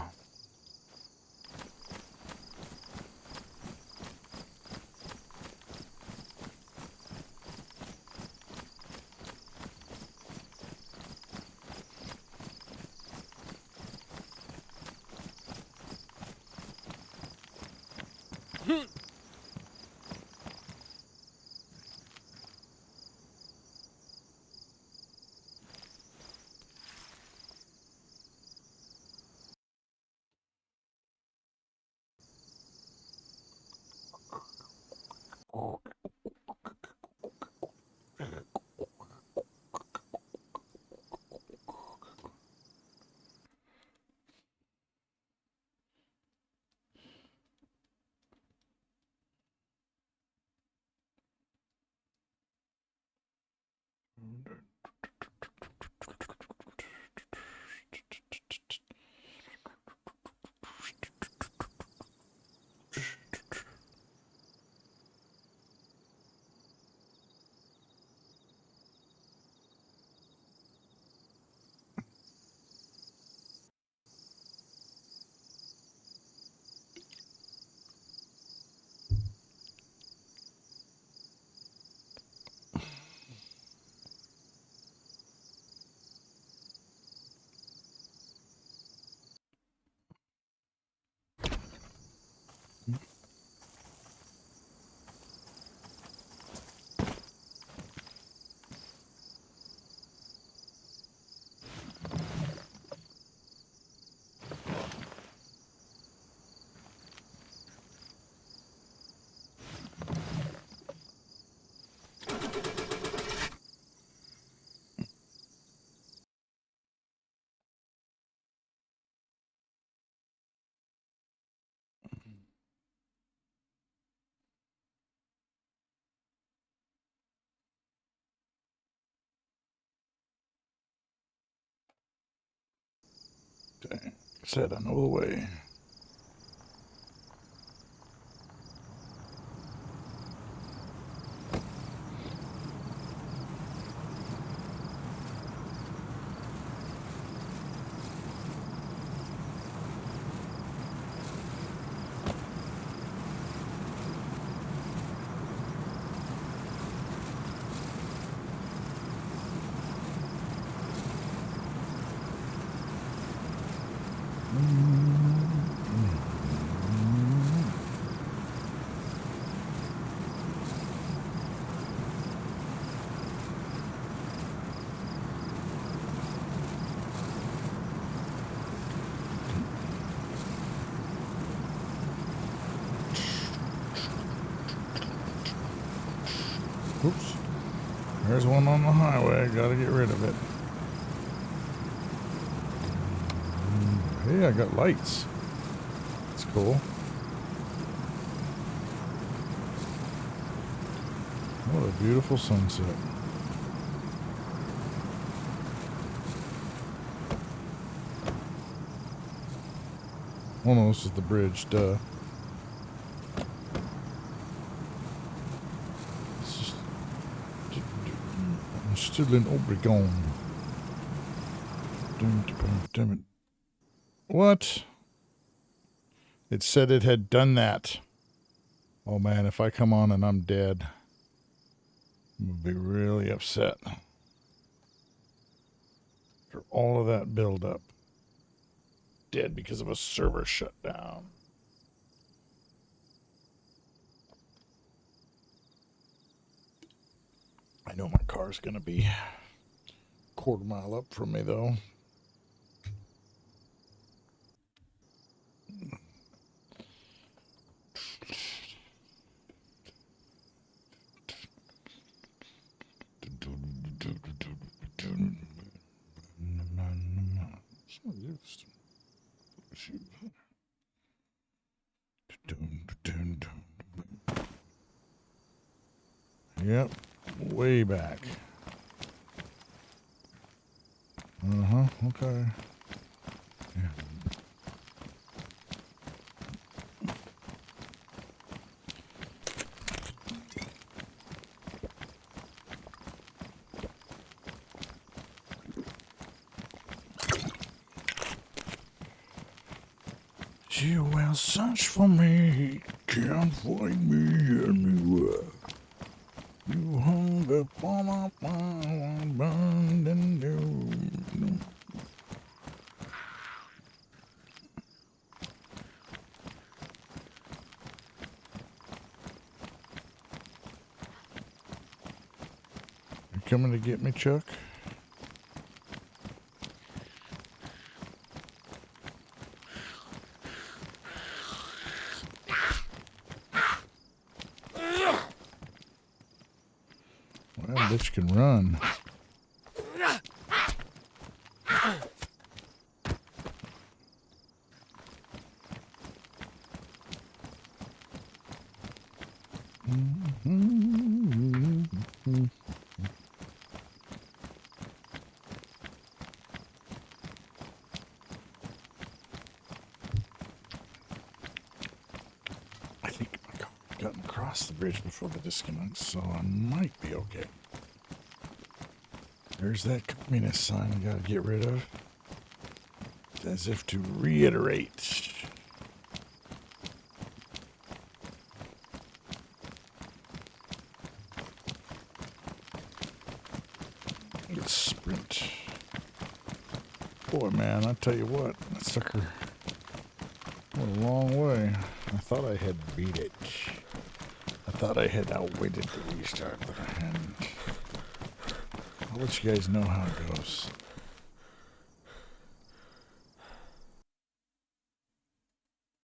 Speaker 1: Okay. Said I know the way. Oops. There's one on the highway. Gotta get rid of it. Hey, I got lights. That's cool. What a beautiful sunset. Oh no, this is the bridge, duh. I'm still in Obregon. Damn it. What? It said it had done that. Oh man, if I come on and I'm dead, I'm going to be really upset. For all of that buildup. Dead because of a server shutdown. I know my car's going to be a quarter mile up from me though. Yep, way back. Okay. Yeah. You will search for me, can't find me anywhere. You hunger for my power, burning you. You coming to get me, Chuck? Well, bitch can run. I think my car gotten across the bridge before the disconnect, so I might be okay. There's that communist sign I gotta get rid of. As if to reiterate. Let's sprint. Boy, man, I tell you what, that sucker went a long way. I thought I had beat it. I thought I had outwitted the restart, but I hadn't. I'll let you guys know how it goes.